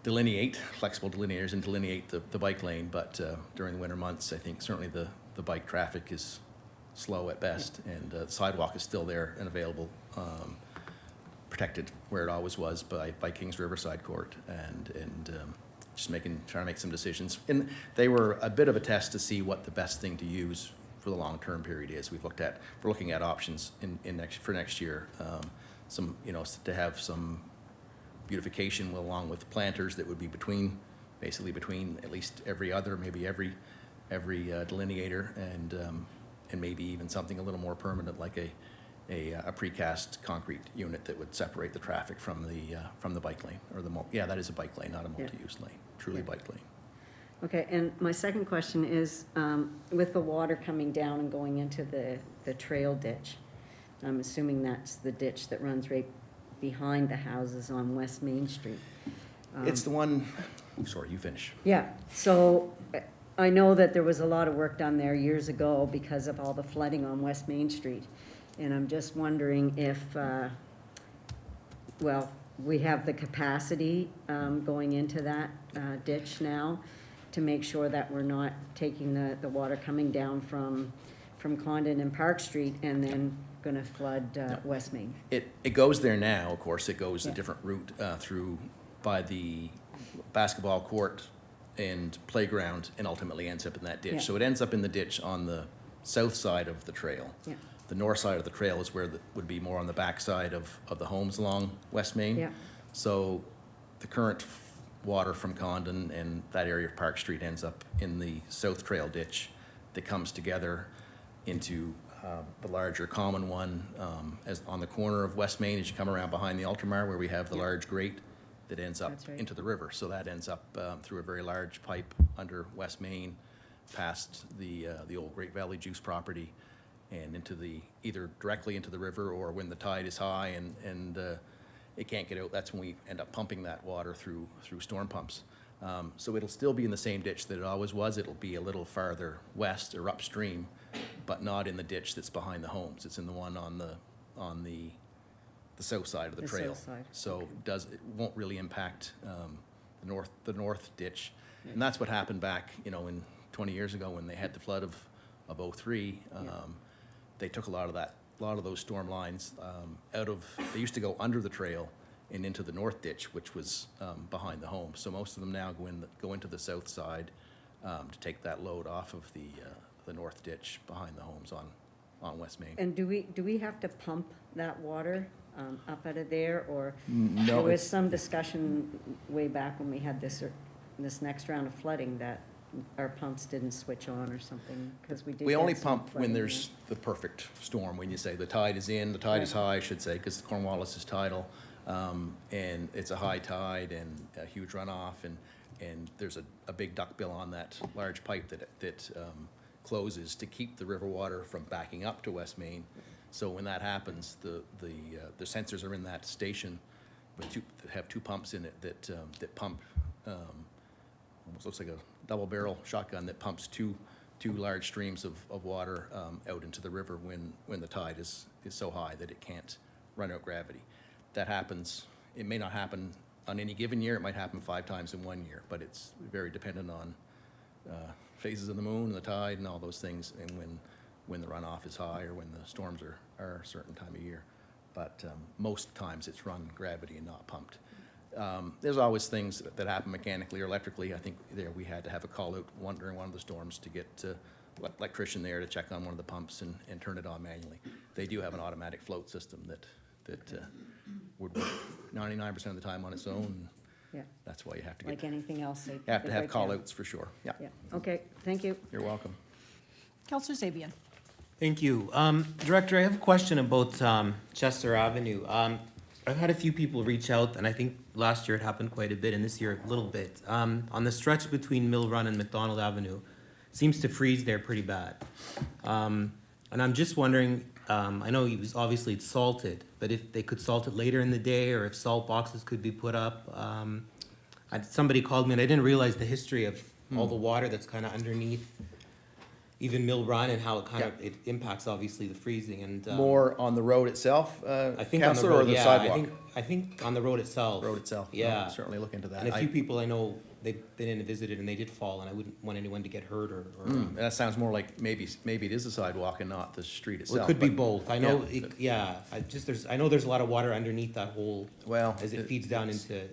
delineate, flexible delineators, and delineate the bike lane, but during the winter months, I think certainly the bike traffic is slow at best, and the sidewalk is still there and available, protected where it always was by Kings Riverside Court, and just trying to make some decisions. And they were a bit of a test to see what the best thing to use for the long-term period is. We're looking at options for next year. Some, you know, to have some beautification along with planters that would be basically between at least every other, maybe every delineator, and maybe even something a little more permanent, like a precast concrete unit that would separate the traffic from the bike lane, or that is a bike lane, not a multi-use lane, truly bike lane. Okay, and my second question is, with the water coming down and going into the trail ditch, I'm assuming that's the ditch that runs right behind the houses on West Main Street. It's the one, sorry, you finish. Yeah, so I know that there was a lot of work done there years ago because of all the flooding on West Main Street. And I'm just wondering if, we have the capacity going into that ditch now to make sure that we're not taking the water coming down from Condon and Park Street and then gonna flood West Main. It goes there now, of course. It goes a Yeah. different route through by the basketball court and playground, and ultimately ends up in that ditch. Yeah. So it ends up in the ditch on the south side of the trail. Yeah. The north side of the trail is where would be more on the back side of the homes along West Main. Yeah. So the current water from Condon and that area of Park Street ends up in the south trail ditch that comes together into the larger common one as on the corner of West Main as you come around behind the Ultramar, where we have the large grate that ends up That's right. into the river. So that ends up through a very large pipe under West Main, past the old Great Valley Juice property, and into either directly into the river, or when the tide is high and it can't get out, that's when we end up pumping that water through storm pumps. So it'll still be in the same ditch that it always was. It'll be a little farther west or upstream, but not in the ditch that's behind the homes. It's in the one on the south side of the The trail. south side, So it won't really impact the north ditch. And that's what happened back, in 20 years ago when they had the flood of '03. They took a lot of those storm lines they used to go under the trail and into the north ditch, which was behind the home. So most of them now go into the south side to take that load off of the north ditch behind the homes on West Main. And do we have to pump that water up out of there, or? No, There was it's- some discussion way back when we had this this next round of flooding that our pumps didn't switch on or something, because we did We get only some pump when flooding there's the perfect storm, when you say the tide is in, the tide is Right. high, I should say, because Cornwallis is tidal. And it's a high tide and a huge runoff, and there's a big duckbill on that large pipe that closes to keep the river water from backing up to West Main. So when that happens, the sensors are in that station with that have two pumps in it that pump, almost looks like a double barrel shotgun that pumps two large streams of water out into the river when the tide is so high that it can't run out gravity. That happens, it may not happen on any given year, it might happen 5 times in 1 year, but it's very dependent on phases of the moon and the tide and all those things, and when the runoff is high or when the storms are a certain time of year. But most times it's run gravity and not pumped. There's always things that happen mechanically or electrically. I think there we had to have a call out during one of the storms to get electrician there to check on one of the pumps and turn it on manually. They do have an automatic float system that would work 99% of the time on its own. Yeah, That's why you have to like anything else. They you have to they have break call down. outs for sure. Yeah, Yeah, okay, thank you. you're welcome. Counselor Zabian. Thank you. Director, I have a question about Chester Avenue. I've had a few people reach out, and I think last year it happened quite a bit, and this year a little bit. On the stretch between Mill Run and McDonald Avenue, seems to freeze there pretty bad. And I'm just wondering, I know obviously it's salted, but if they could salt it later in the day, or if salt boxes could be put up. Somebody called me, and I didn't realize the history of all the water that's kind of underneath even Mill Run, and how it kind of, it impacts obviously the freezing and. More on the road itself, I think on the Counselor, road, or the yeah, sidewalk? I think on the road itself. Road itself. Yeah. I'll certainly look into that. And a few people I know, they've been in and visited, and they did fall, and I wouldn't want anyone to get hurt or. That sounds more like maybe it is the sidewalk and not the street itself. Well, it could be but- both. I know, Yeah. I know there's a lot of water underneath that hole Well, as it feeds down into,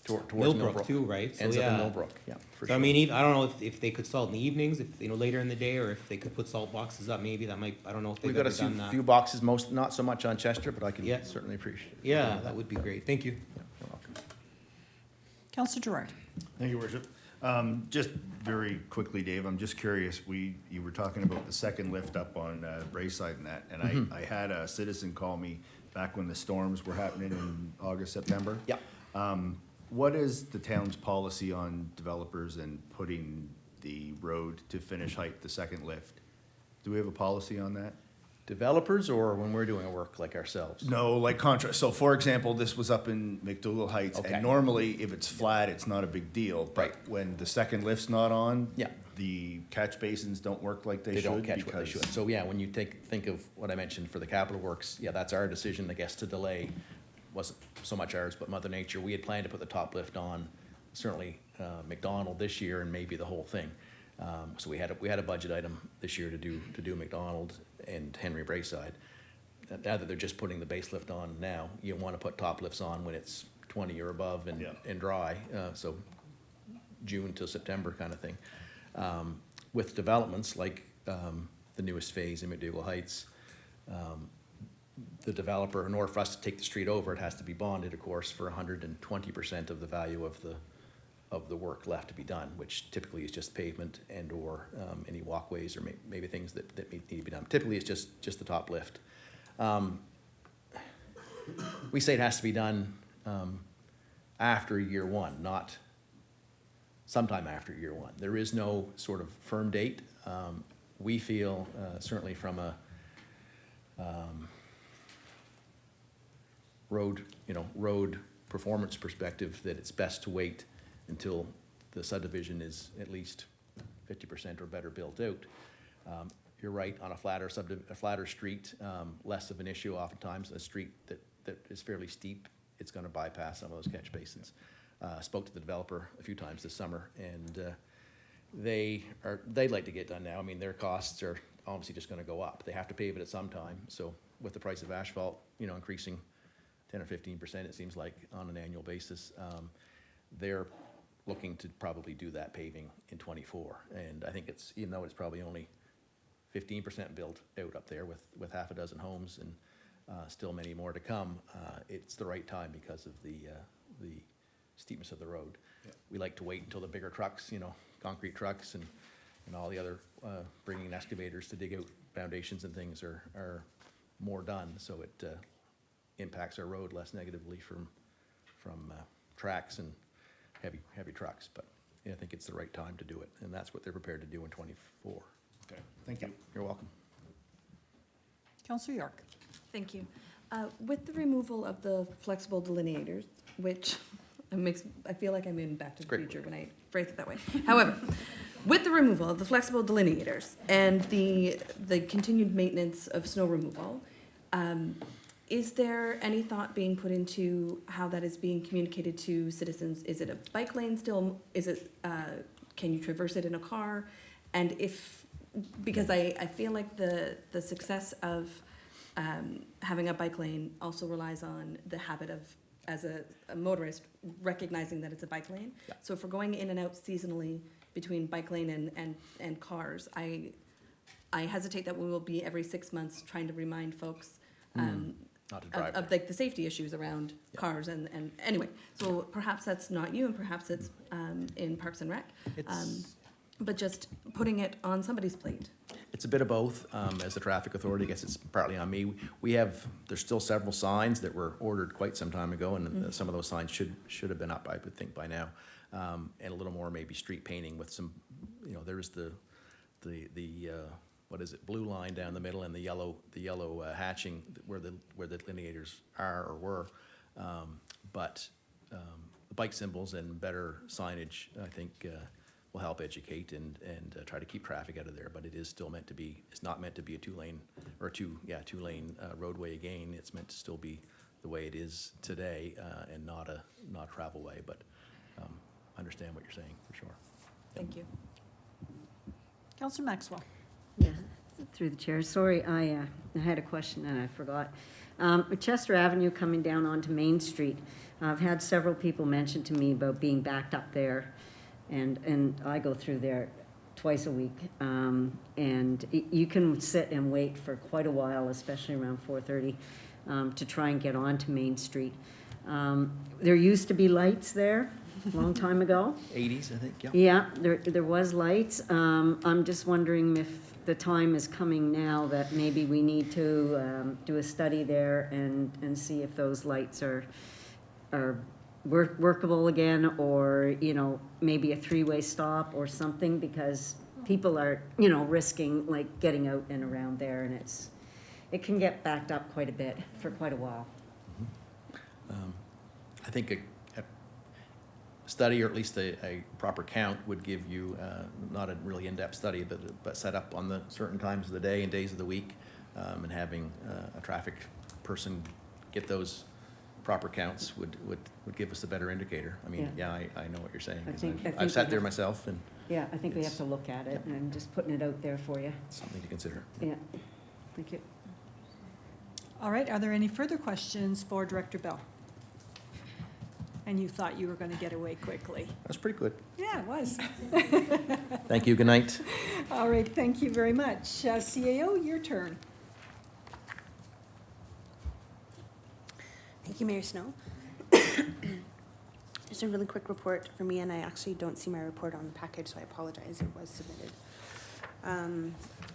towards Millbrook too, right? So, Ends up in yeah. Millbrook, yeah, for So I sure. mean, I don't know if they could salt in the evenings, if, later in the day, or if they could put salt boxes up, maybe that might, I don't know if We've they've got ever a done that. few boxes, not so much on Chester, but I can Yeah. certainly appreciate it. Yeah, that would be great. Thank you. Yeah, you're welcome. Counselor Gerard. Thank you, Worship. Just very quickly, Dave, I'm just curious, you were talking about the second lift up on Braeside and that, and I had a citizen call me back when the storms were happening in August, September. Yeah. What is the town's policy on developers and putting the road to finish height, the second lift? Do we have a policy on that? Developers, or when we're doing work like ourselves? No, like contract. So for example, this was up in McDougal Heights, Okay. and normally if it's flat, it's not a big deal. But Right. when the second lift's not on, Yeah. the catch basins don't work like they They should. don't catch what they because- should. So, yeah, when you think of what I mentioned for the capital works, yeah, that's our decision, I guess, to delay. Wasn't so much ours, but Mother Nature. We had planned to put the top lift on, certainly McDonald this year, and maybe the whole thing. So we had a budget item this year to do McDonald and Henry Braeside. Now that they're just putting the base lift on now, you want to put top lifts on when it's 20 or above and, Yeah. and dry, so June to September kind of thing. With developments like the newest phase in McDougal Heights, the developer, in order for us to take the street over, it has to be bonded, of course, for 120% of the value of the work left to be done, which typically is just pavement and/or any walkways or maybe things that need to be done. Typically, it's just the top lift. We say it has to be done after year one, not sometime after year one. There is no sort of firm date. We feel, certainly from a road performance perspective, that it's best to wait until the subdivision is at least 50% or better built out. You're right, on a flatter street, less of an issue oftentimes. A street that is fairly steep, it's gonna bypass some of those catch basins. Spoke to the developer a few times this summer, and they'd like to get done now. I mean, their costs are obviously just gonna go up. They have to pave it at some time, so with the price of asphalt, increasing 10 or 15%, it seems like, on an annual basis, they're looking to probably do that paving in '24. And I think even though it's probably only 15% built out up there with half a dozen homes and still many more to come, it's the right time because of the steepness of the road. Yeah. We like to wait until the bigger trucks, concrete trucks and all the other, bringing in excavators to dig out foundations and things are more done, so it impacts our road less negatively from tracks and heavy trucks. But yeah, I think it's the right time to do it, and that's what they're prepared to do in '24. Okay, thank you. You're welcome. Counselor York. Thank you. With the removal of the flexible delineators, which I feel like I'm in Back to the Great. Future when I phrase it that way. However, with the removal of the flexible delineators and the continued maintenance of snow removal, is there any thought being put into how that is being communicated to citizens? Is it a bike lane still? Is it, can you traverse it in a car? And because I feel like the success of having a bike lane also relies on the habit of, as a motorist, recognizing that it's a bike lane. Yeah. So if we're going in and out seasonally between bike lane and cars, I hesitate that we will be every 6 months trying to remind folks Not to drive of there. like the safety issues around Yeah. cars and anyway, so perhaps that's not you and perhaps it's in Parks and Rec. But just putting it on somebody's plate. It's a bit of both. As the traffic authority, I guess it's partly on me. There's still several signs that were ordered quite some time ago, and some of those signs should have been up, I would think, by now. And a little more maybe street painting with some, there's the what is it, blue line down the middle and the yellow hatching where the delineators are or were. But the bike symbols and better signage, I think, will help educate and try to keep traffic out of there. But it is still meant to be, it's not meant to be a two-lane roadway again. It's meant to still be the way it is today and not a travel way. But I understand what you're saying, for sure. Thank you. Counselor Maxwell. Yeah, through the chair. Sorry, I had a question and I forgot. Chester Avenue coming down onto Main Street. I've had several people mention to me about being backed up there, and I go through there twice a week. And you can sit and wait for quite a while, especially around 4:30, to try and get onto Main Street. There used to be lights there a long time ago. 80s, I think, yeah. Yeah, there was lights. I'm just wondering if the time is coming now that maybe we need to do a study there and see if those lights are workable again, or, maybe a three-way stop or something, because people are, risking like getting out and around there, and it can get backed up quite a bit for quite a while. I think a study, or at least a proper count, would give you, not a really in-depth study, but set up on the certain times of the day and days of the week, and having a traffic person get those proper counts would give us a better indicator. I mean, Yeah. I know what you're saying. I 'Cause think I've sat we there have- myself, and Yeah, I think we have It's- to look at it, and I'm just putting it out there for you. it's something to consider. Yeah, thank you. All right, are there any further questions for Director Bell? And you thought you were going to get away quickly. That's pretty good. Yeah, it was. Thank you, good night. All right, thank you very much. CAO, your turn. Thank you, Mayor Snow. Just a really quick report for me, and I actually don't see my report on the package, so I apologize, it was submitted.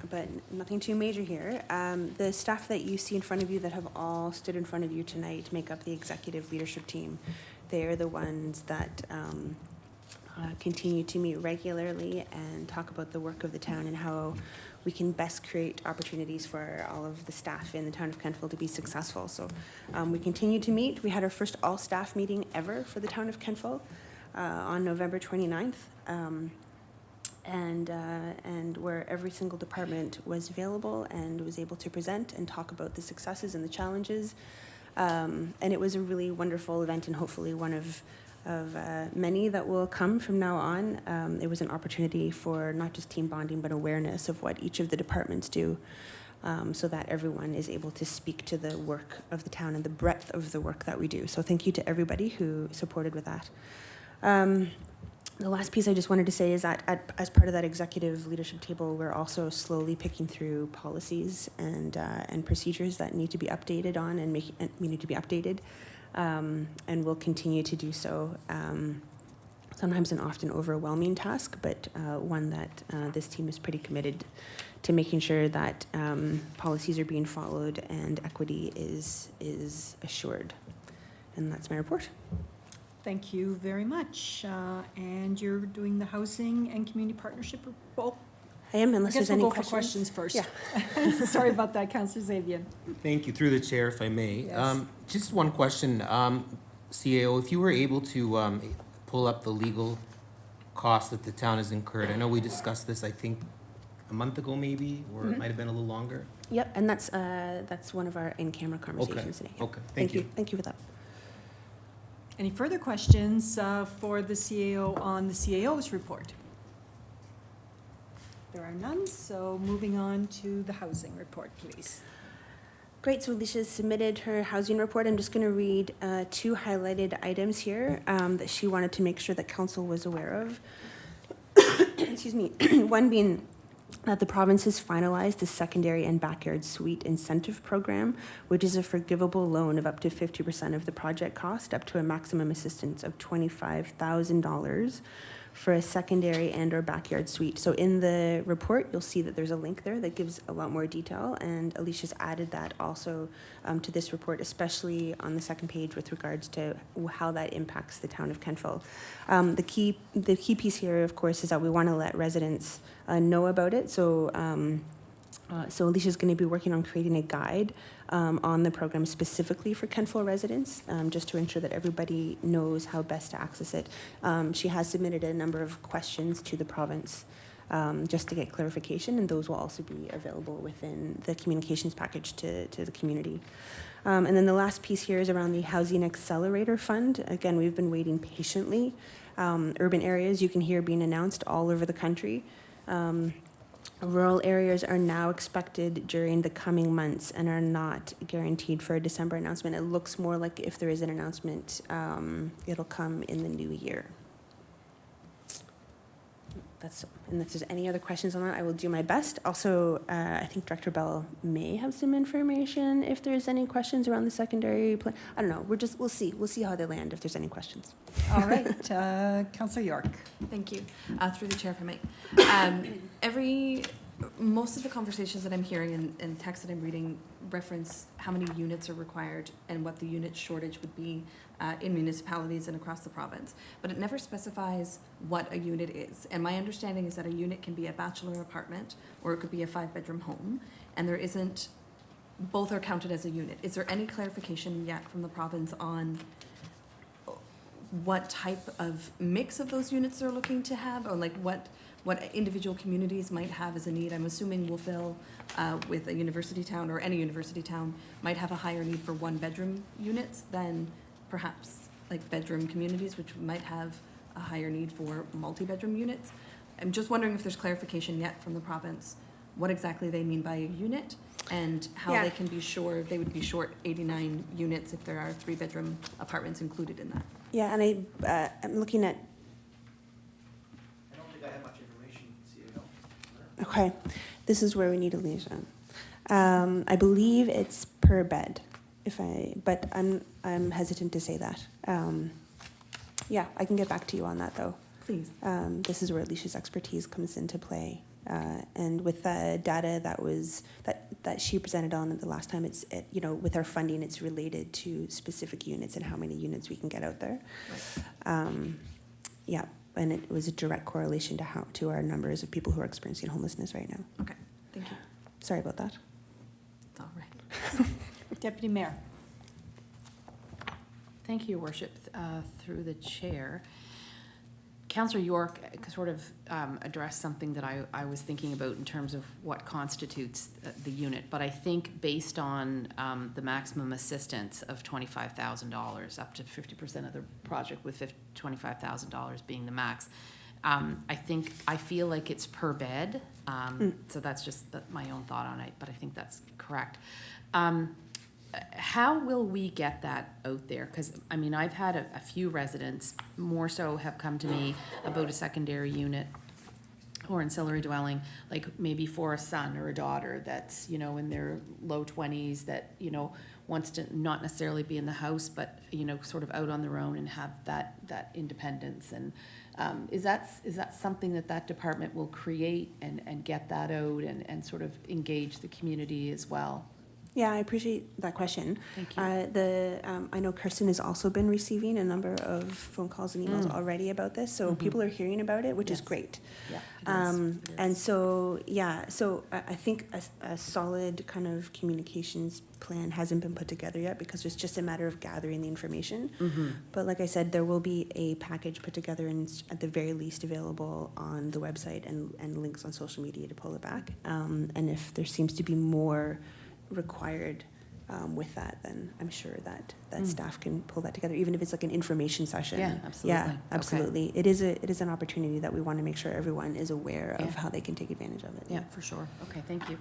But nothing too major here. The staff that you see in front of you that have all stood in front of you tonight make up the executive leadership team. They're the ones that continue to meet regularly and talk about the work of the town and how we can best create opportunities for all of the staff in the town of Kentville to be successful. So we continue to meet. We had our first all-staff meeting ever for the town of Kentville on November 29th. And where every single department was available and was able to present and talk about the successes and the challenges. And it was a really wonderful event, and hopefully one of many that will come from now on. It was an opportunity for not just team bonding, but awareness of what each of the departments do, so that everyone is able to speak to the work of the town and the breadth of the work that we do. So thank you to everybody who supported with that. The last piece I just wanted to say is that as part of that executive leadership table, we're also slowly picking through policies and procedures that need to be updated on and need to be updated, and we'll continue to do so. Sometimes an often overwhelming task, but one that this team is pretty committed to making sure that policies are being followed and equity is assured. And that's my report. Thank you very much. And you're doing the housing and community partnership report? I am, I unless guess there's we'll any go for questions first. Yeah. Sorry about that, Councillor Zavian. Thank you. Through the chair, if I may. Yes. Just one question. CAO, if you were able to pull up the legal costs that the town has incurred. I know we discussed this, I think, a month ago maybe, or it might have been a little longer. Yep, and that's one of our in-camera conversations today. Yep. Okay, thank you. Thank you for that. Any further questions for the CAO on the CAO's report? There are none, so moving on to the housing report, please. Great, so Alicia's submitted her housing report. I'm just going to read two highlighted items here that she wanted to make sure that council was aware of. Excuse me. One being that the province has finalized the secondary and backyard suite incentive program, which is a forgivable loan of up to 50% of the project cost, up to a maximum assistance of $25,000 for a secondary and or backyard suite. So in the report, you'll see that there's a link there that gives a lot more detail, and Alicia's added that also to this report, especially on the second page with regards to how that impacts the town of Kentville. The key piece here, of course, is that we want to let residents know about it. So Alicia's going to be working on creating a guide on the program specifically for Kentville residents, just to ensure that everybody knows how best to access it. She has submitted a number of questions to the province just to get clarification, and those will also be available within the communications package to the community. And then the last piece here is around the Housing Accelerator Fund. Again, we've been waiting patiently. Urban areas, you can hear being announced all over the country. Rural areas are now expected during the coming months and are not guaranteed for a December announcement. It looks more like if there is an announcement, it'll come in the new year. And if there's any other questions on that, I will do my best. Also, I think Director Bell may have some information if there's any questions around the secondary plan. I don't know. We'll see. We'll see how they land if there's any questions. All right, Councillor York. Thank you. Through the chair, if I may. Most of the conversations that I'm hearing and texts that I'm reading reference how many units are required and what the unit shortage would be in municipalities and across the province. But it never specifies what a unit is. And my understanding is that a unit can be a bachelor apartment or it could be a 5-bedroom home. And there isn't, both are counted as a unit. Is there any clarification yet from the province on what type of mix of those units they're looking to have, or like what individual communities might have as a need? I'm assuming Wolfville with a university town or any university town might have a higher need for 1-bedroom units than perhaps like bedroom communities, which might have a higher need for multi-bedroom units. I'm just wondering if there's clarification yet from the province what exactly they mean by a unit and how they can be sure they would be short 89 units if there are 3-bedroom apartments included in that. Yeah, and I'm looking at. I don't think I have much information, CAO. Okay, this is where we need Alicia. I believe it's per bed, but I'm hesitant to say that. Yeah, I can get back to you on that though. Please. This is where Alicia's expertise comes into play, and with the data that she presented on the last time, with our funding, it's related to specific units and how many units we can get out there. Right. Yeah, and it was a direct correlation to our numbers of people who are experiencing homelessness right now. Okay, thank you. Sorry about that. It's all right. Deputy Mayor. Thank you, Your Worship. Through the chair, Councillor York sort of addressed something that I was thinking about in terms of what constitutes the unit, but I think based on the maximum assistance of $25,000, up to 50% of the project with $25,000 being the max, I feel like it's per bed, so that's just my own thought on it, but I think that's correct. how will we get that out there? Because, I mean, I've had a few residents, more so, have come to me about a secondary unit or ancillary dwelling, like maybe for a son or a daughter that's, in their low 20s, that, wants to not necessarily be in the house, but, sort of out on their own and have that independence. And is that something that department will create and get that out and sort of engage the community as well? Yeah, I appreciate that question. Thank you. I know Kirsten has also been receiving a number of phone calls and emails already about this, so people are hearing about it, which is Yes. great. Yeah. And so, I think a solid kind of communications plan hasn't been put together yet because it's just a matter of gathering the information. But like I said, there will be a package put together and at the very least available on the website and links on social media to pull it back. And if there seems to be more required with that, then I'm sure that staff can pull that together, even if it's like an information session. Yeah, absolutely. Yeah, Okay. absolutely. It is an opportunity that we want to make sure everyone is aware of Yeah. how they can take advantage of it. Yeah, for sure. Okay, thank you.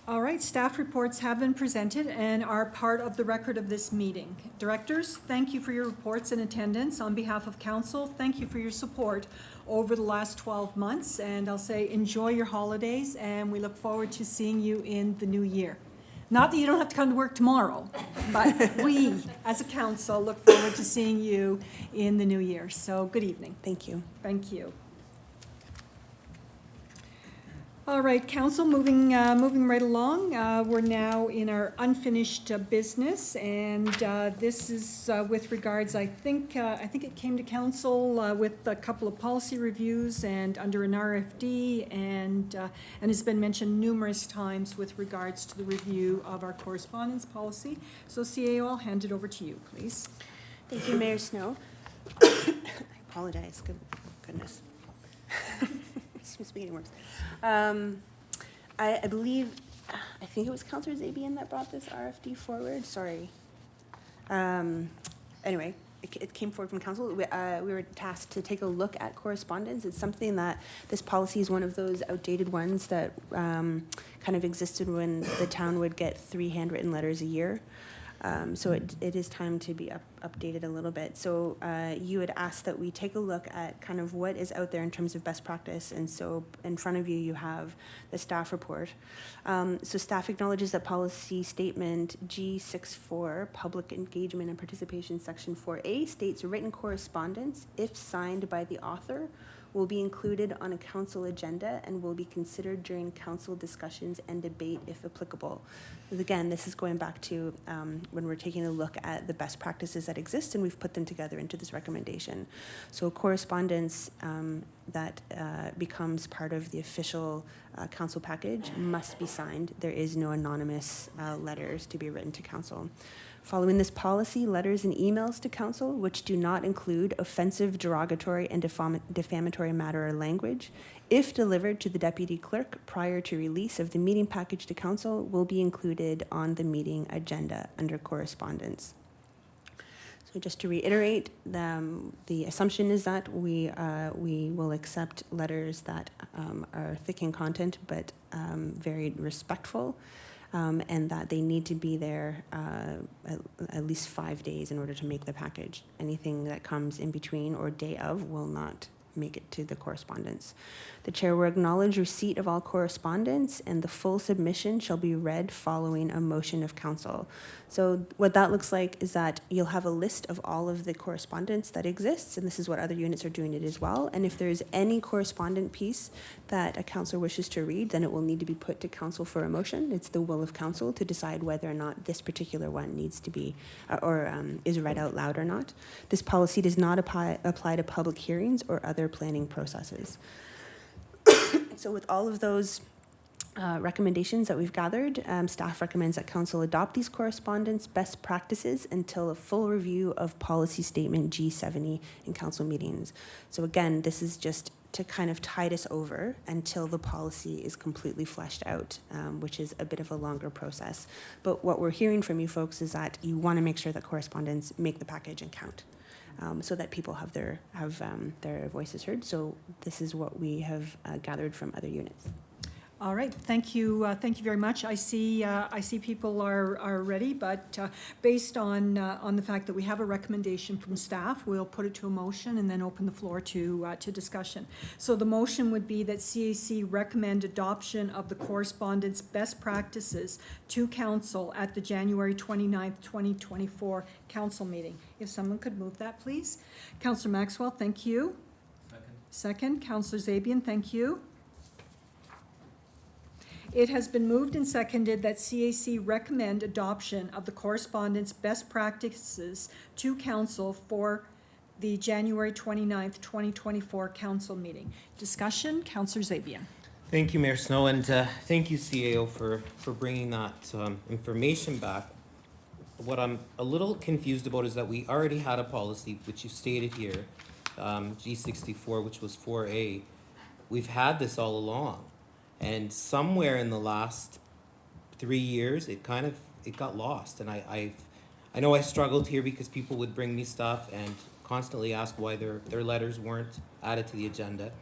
All right, staff reports have been presented and are part of the record of this meeting. Directors, thank you for your reports and attendance. On behalf of council, thank you for your support over the last 12 months. And I'll say enjoy your holidays, and we look forward to seeing you in the new year. Not that you don't have to come to work tomorrow, but we, as a council, look forward to seeing you in the new year. So good evening. Thank you. Thank you. All right, council, moving right along. We're now in our unfinished business, and this is with regards, I think it came to council with a couple of policy reviews and under an RFD, and has been mentioned numerous times with regards to the review of our correspondence policy. So CAO, I'll hand it over to you, please. Thank you, Mayor Snow. I apologize. Goodness. Speaking works. I believe, I think it was Councillor Zabian that brought this RFD forward. Sorry. Anyway, it came forward from council. We were tasked to take a look at correspondence. It's something that this policy is one of those outdated ones that kind of existed when the town would get 3 handwritten letters a year. So it is time to be updated a little bit. So you had asked that we take a look at kind of what is out there in terms of best practice. And so in front of you, you have the staff report. So staff acknowledges that policy statement G64, public engagement and participation, section 4A, states written correspondence, if signed by the author, will be included on a council agenda and will be considered during council discussions and debate if applicable. Again, this is going back to when we're taking a look at the best practices that exist, and we've put them together into this recommendation. So correspondence that becomes part of the official council package must be signed. There is no anonymous letters to be written to council. Following this policy, letters and emails to council which do not include offensive, derogatory, and defamatory matter or language, if delivered to the deputy clerk prior to release of the meeting package to council, will be included on the meeting agenda under correspondence. So just to reiterate, the assumption is that we will accept letters that are thick in content but very respectful. And that they need to be there at least 5 days in order to make the package. Anything that comes in between or day of will not make it to the correspondence. The chair will acknowledge receipt of all correspondence, and the full submission shall be read following a motion of council. So what that looks like is that you'll have a list of all of the correspondence that exists, and this is what other units are doing it as well. And if there's any correspondent piece that a councillor wishes to read, then it will need to be put to council for a motion. It's the will of council to decide whether or not this particular one needs to be is read out loud or not. This policy does not apply to public hearings or other planning processes. So with all of those recommendations that we've gathered, staff recommends that council adopt these correspondence best practices until a full review of policy statement G70 in council meetings. So again, this is just to kind of tide us over until the policy is completely fleshed out, which is a bit of a longer process. But what we're hearing from you folks is that you want to make sure that correspondence make the package and count. So that people have their voices heard. So this is what we have gathered from other units. All right, thank you very much. I see people are ready, but based on the fact that we have a recommendation from staff, we'll put it to a motion and then open the floor to discussion. So the motion would be that CAC recommend adoption of the correspondence best practices to council at the January 29th, 2024 council meeting. If someone could move that, please. Councillor Maxwell, thank you. Second, Councillor Zabian, thank you. It has been moved and seconded that CAC recommend adoption of the correspondence best practices to council for the January 29th, 2024 council meeting. Discussion, Councillor Zabian. Thank you, Mayor Snow, and thank you, CAO, for bringing that information back. What I'm a little confused about is that we already had a policy, which you stated here, G64, which was 4A. We've had this all along. And somewhere in the last 3 years, it got lost. And I know I struggled here because people would bring me stuff and constantly ask why their letters weren't added to the agenda.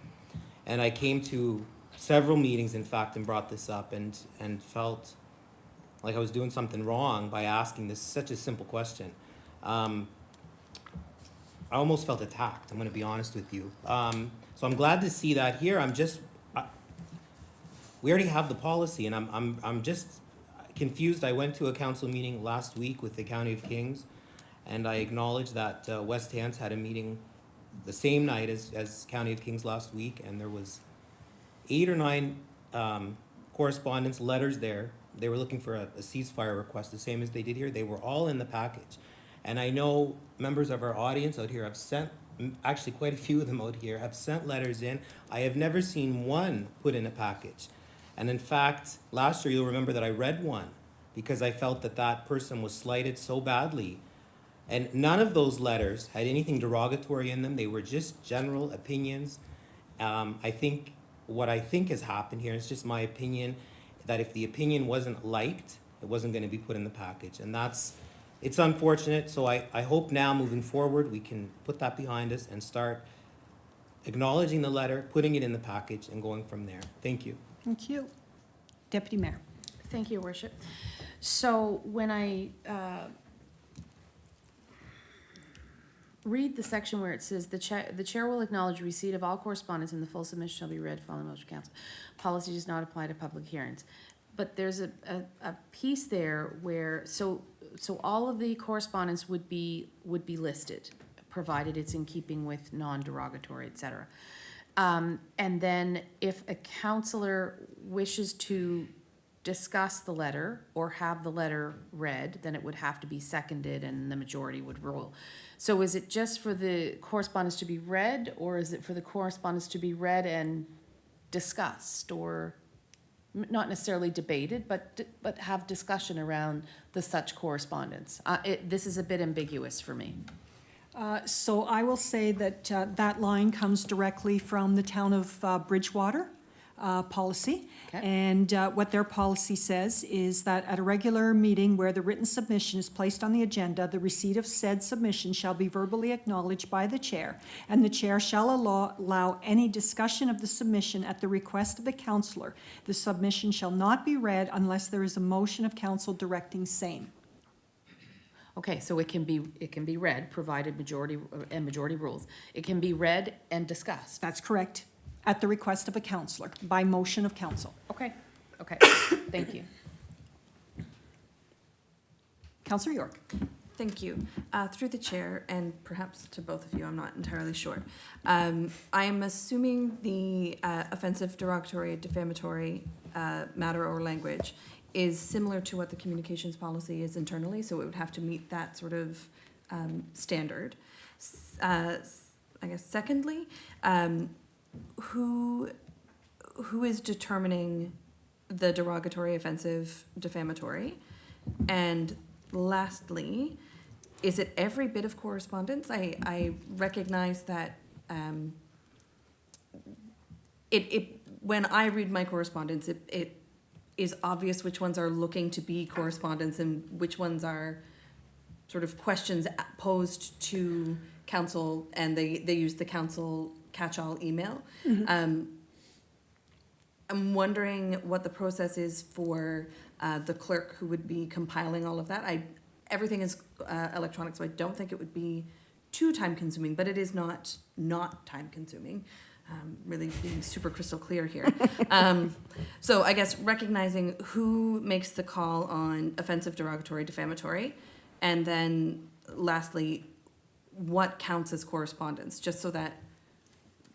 And I came to several meetings, in fact, and brought this up and felt like I was doing something wrong by asking this such a simple question. I almost felt attacked, I'm gonna be honest with you. So I'm glad to see that here. We already have the policy, and I'm just confused. I went to a council meeting last week with the County of Kings, and I acknowledged that West Hants had a meeting the same night as County of Kings last week, and there was 8 or 9 correspondence letters there. They were looking for a ceasefire request, the same as they did here. They were all in the package. And I know members of our audience out here have sent, actually quite a few of them out here, have sent letters in. I have never seen one put in a package. And in fact, last year, you'll remember that I read one because I felt that that person was slighted so badly. And none of those letters had anything derogatory in them. They were just general opinions. I think what I think has happened here, it's just my opinion, that if the opinion wasn't liked, it wasn't going to be put in the package. And it's unfortunate. So I hope now moving forward, we can put that behind us and start acknowledging the letter, putting it in the package, and going from there. Thank you. Thank you. Deputy Mayor. Thank you, Your Worship. So when I read the section where it says, the chair will acknowledge receipt of all correspondence and the full submission shall be read following motion of council. Policy does not apply to public hearings. But there's a piece there where, so all of the correspondence would be listed, provided it's in keeping with non-derogatory, et cetera. And then if a councillor wishes to discuss the letter or have the letter read, then it would have to be seconded and the majority would rule. So is it just for the correspondence to be read, or is it for the correspondence to be read and discussed, or not necessarily debated, but have discussion around the such correspondence? This is a bit ambiguous for me. So I will say that that line comes directly from the town of Bridgewater policy. Okay. And what their policy says is that at a regular meeting where the written submission is placed on the agenda, the receipt of said submission shall be verbally acknowledged by the chair, and the chair shall allow any discussion of the submission at the request of the councillor. The submission shall not be read unless there is a motion of council directing same. Okay, so it can be read, provided majority rules. It can be read and discussed. That's correct. At the request of a councillor, by motion of council. Okay, thank you. Councillor York. Thank you. Through the chair, and perhaps to both of you, I'm not entirely sure. I am assuming the offensive, derogatory, defamatory matter or language is similar to what the communications policy is internally, so it would have to meet that sort of standard. I guess secondly, who is determining the derogatory, offensive, defamatory? And lastly, is it every bit of correspondence? I recognize that when I read my correspondence, it is obvious which ones are looking to be correspondence and which ones are sort of questions posed to council, and they use the council catch-all email. Mm-hmm. I'm wondering what the process is for the clerk who would be compiling all of that. Everything is electronic, so I don't think it would be too time consuming, but it is not time consuming. Really being super crystal clear here. So I guess recognizing who makes the call on offensive, derogatory, defamatory, and then lastly, what counts as correspondence, just so that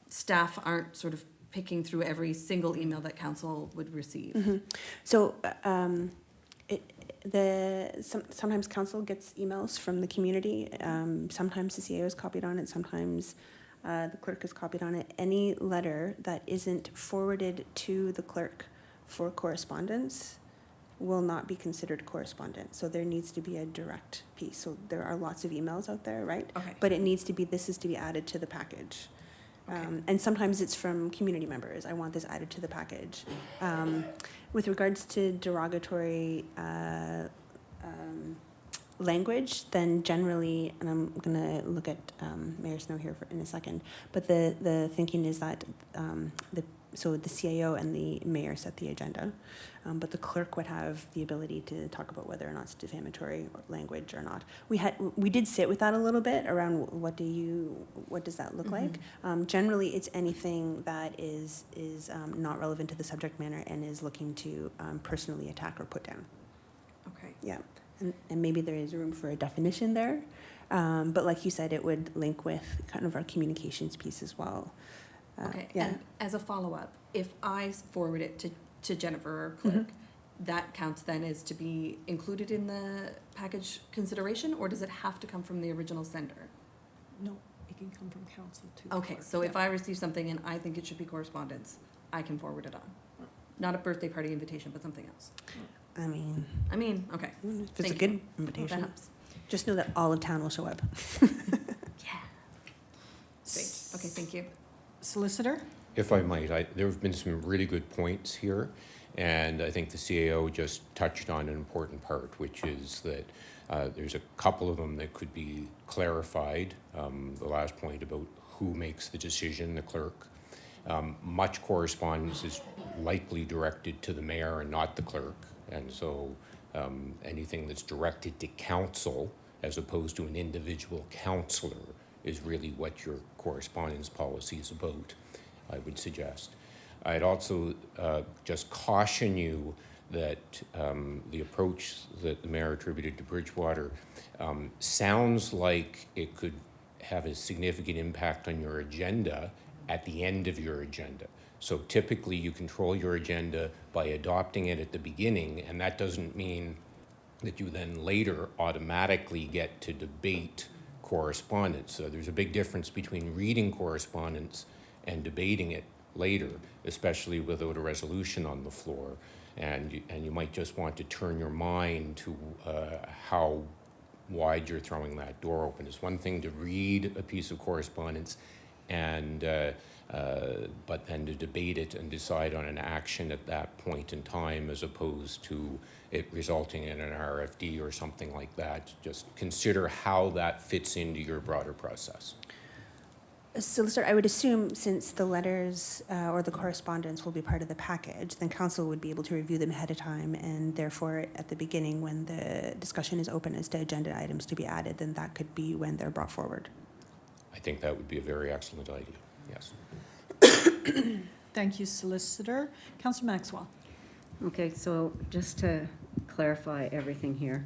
staff aren't sort of picking through every single email that council would receive. So, sometimes council gets emails from the community, sometimes the CAO is copied on it, sometimes the clerk is copied on it. Any letter that isn't forwarded to the clerk for correspondence will not be considered correspondence. So there needs to be a direct piece. So there are lots of emails out there, right? Okay. But it needs to be, this is to be added to the package. Okay. And sometimes it's from community members. I want this added to the package. With regards to derogatory language, then generally, and I'm gonna look at Mayor Snow here in a second, but the thinking is that so the CAO and the mayor set the agenda, but the clerk would have the ability to talk about whether or not it's defamatory language or not. We did sit with that a little bit around what does that look like? Generally, it's anything that is not relevant to the subject matter and is looking to personally attack or put down. Okay. Yeah, and maybe there is room for a definition there, but like you said, it would link with kind of our communications piece as well. Okay, Yeah. and as a follow-up, if I forward it to Jennifer or clerk, that counts then as to be included in the package consideration, or does it have to come from the original sender? No, it can come from council to the Okay, clerk, so if yeah. I receive something and I think it should be correspondence, I can forward it on. Not a birthday party invitation, but something else. I mean, Okay, if it's a Thank good that invitation, helps. just know that all of town will show up. Yeah. Great, okay, thank you. Solicitor? If I might, there have been some really good points here, and I think the CAO just touched on an important part, which is that there's a couple of them that could be clarified. The last point about who makes the decision, the clerk. Much correspondence is likely directed to the mayor and not the clerk, and so anything that's directed to council as opposed to an individual councillor is really what your correspondence policy is about, I would suggest. I'd also just caution you that the approach that the mayor attributed to Bridgewater sounds like it could have a significant impact on your agenda at the end of your agenda. So typically you control your agenda by adopting it at the beginning, and that doesn't mean that you then later automatically get to debate correspondence. So there's a big difference between reading correspondence and debating it later, especially without a resolution on the floor. And you might just want to turn your mind to how wide you're throwing that door open. It's one thing to read a piece of correspondence and but then to debate it and decide on an action at that point in time, as opposed to it resulting in an RFD or something like that. Just consider how that fits into your broader process. Solicitor, I would assume since the letters or the correspondence will be part of the package, then council would be able to review them ahead of time, and therefore at the beginning when the discussion is open as to agenda items to be added, then that could be when they're brought forward. I think that would be a very excellent idea, yes. Thank you, Solicitor. Councillor Maxwell? Okay, so just to clarify everything here,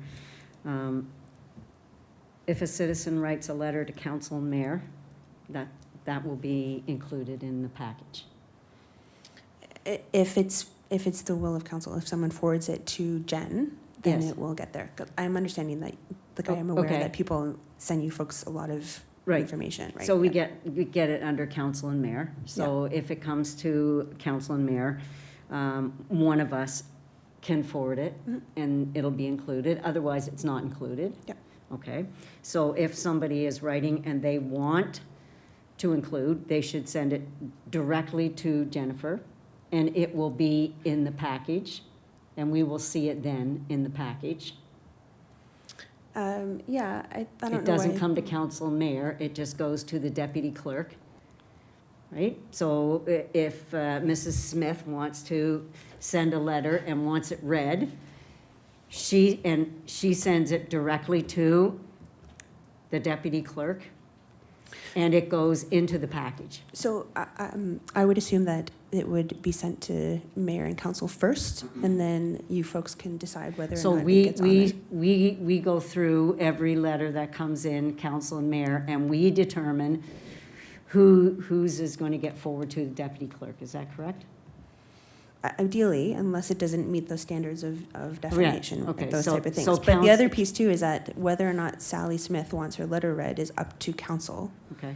if a citizen writes a letter to council and mayor, that will be included in the package. If it's the will of council, if someone forwards it to Jen, then Yes. it will get there. I'm understanding that, like, I am aware Okay. that people send you folks a lot of Right. information, right? So we Yeah. get it under council and mayor. So if it comes to council and mayor, one of us can forward it and it'll be included. Otherwise, it's not included. Yep. Okay, so if somebody is writing and they want to include, they should send it directly to Jennifer, and it will be in the package, and we will see it then in the package. Yeah, I don't know It doesn't why- come to council and mayor, it just goes to the deputy clerk. right? So if Mrs. Smith wants to send a letter and wants it read, she sends it directly to the deputy clerk, and it goes into the package. So I would assume that it would be sent to mayor and council first, and then you folks can decide whether So or not it we, gets on there. we go through every letter that comes in, council and mayor, and we determine whose is going to get forward to the deputy clerk. Is that correct? Ideally, unless it doesn't meet those standards of defamation, okay, those so- type of things. so But the council- other piece too is that whether or not Sally Smith wants her letter read is up to council, Okay.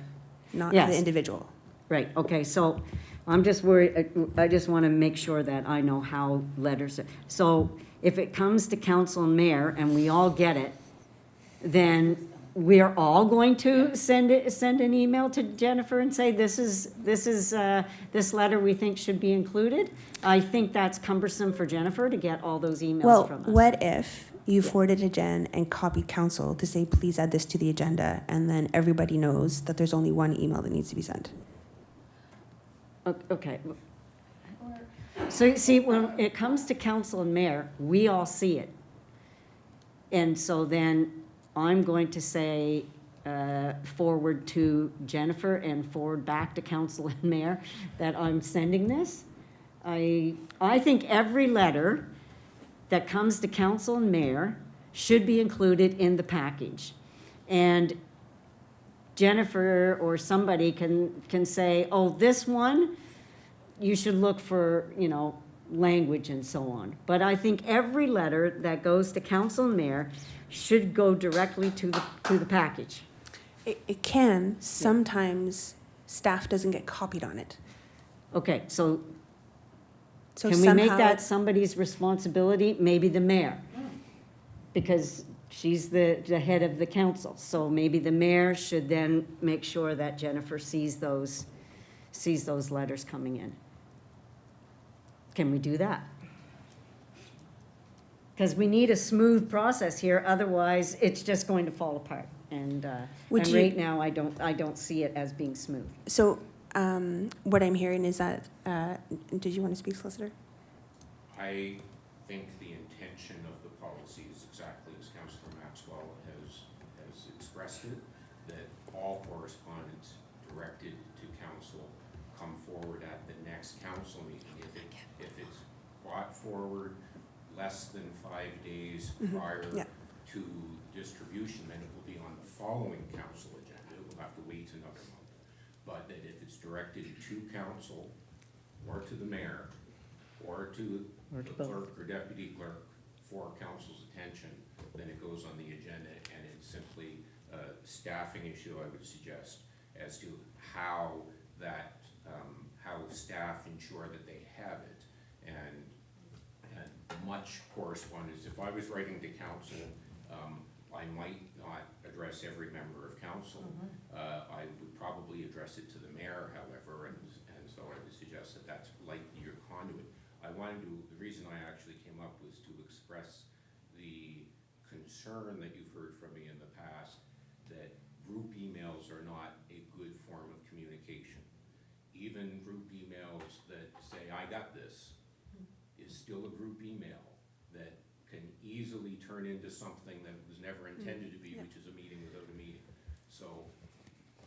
not Yes. the individual. Right, okay, so I'm just worried, I just want to make sure that I know how letters, so if it comes to council and mayor and we all get it, then we're all going to send an email to Jennifer and say, this letter we think should be included? I think that's cumbersome for Jennifer to get all those emails Well, from us. what if you forwarded to Jen and copied council to say, please add this to the agenda, and then everybody knows that there's only one email that needs to be sent? Okay. So, see, when it comes to council and mayor, we all see it. And so then I'm going to say, forward to Jennifer and forward back to council and mayor that I'm sending this. I think every letter that comes to council and mayor should be included in the package. And Jennifer or somebody can say, oh, this one, you should look for, language and so on. But I think every letter that goes to council and mayor should go directly to the package. It can, sometimes staff doesn't get copied on it. Okay, so So can we make somehow that somebody's responsibility? Maybe the mayor, because she's the head of the council. So maybe the mayor should then make sure that Jennifer sees those letters coming in. Can we do that? Because we need a smooth process here, otherwise it's just going to fall apart. And Would right you- now, I don't see it as being smooth. So what I'm hearing is that, did you want to speak, Solicitor? I think the intention of the policy is exactly as Councillor Maxwell has expressed it, that all correspondence directed to council come forward at the next council meeting. If it's brought forward less than 5 days prior Yeah. to distribution, then it will be on the following council agenda. It will have to wait another month. But that if it's directed to council or to the mayor or to Or the to both. clerk or deputy clerk for council's attention, then it goes on the agenda, and it's simply a staffing issue, I would suggest, as to how that, how staff ensure that they have it. And much correspondence, if I was writing to council, I might not address every member of council. I would probably address it to the mayor, however, and so I would suggest that that's like your conduit. The reason I actually came up was to express the concern that you've heard from me in the past, that group emails are not a good form of communication. Even group emails that say, I got this, is still a group email that can easily turn into something that was never intended to be, which is a meeting without a meeting. So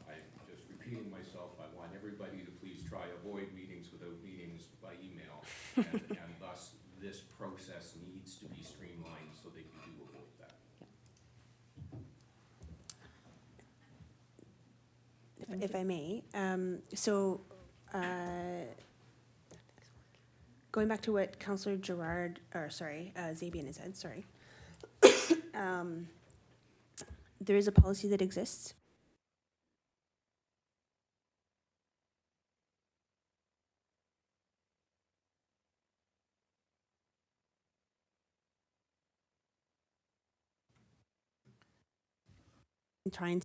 I'm just repeating myself, I want everybody to please try avoid meetings without meetings by email. And thus, this process needs to be streamlined so that you do avoid that. If I may, going back to what Councillor Zabian has said, sorry. There is a policy that exists. Trying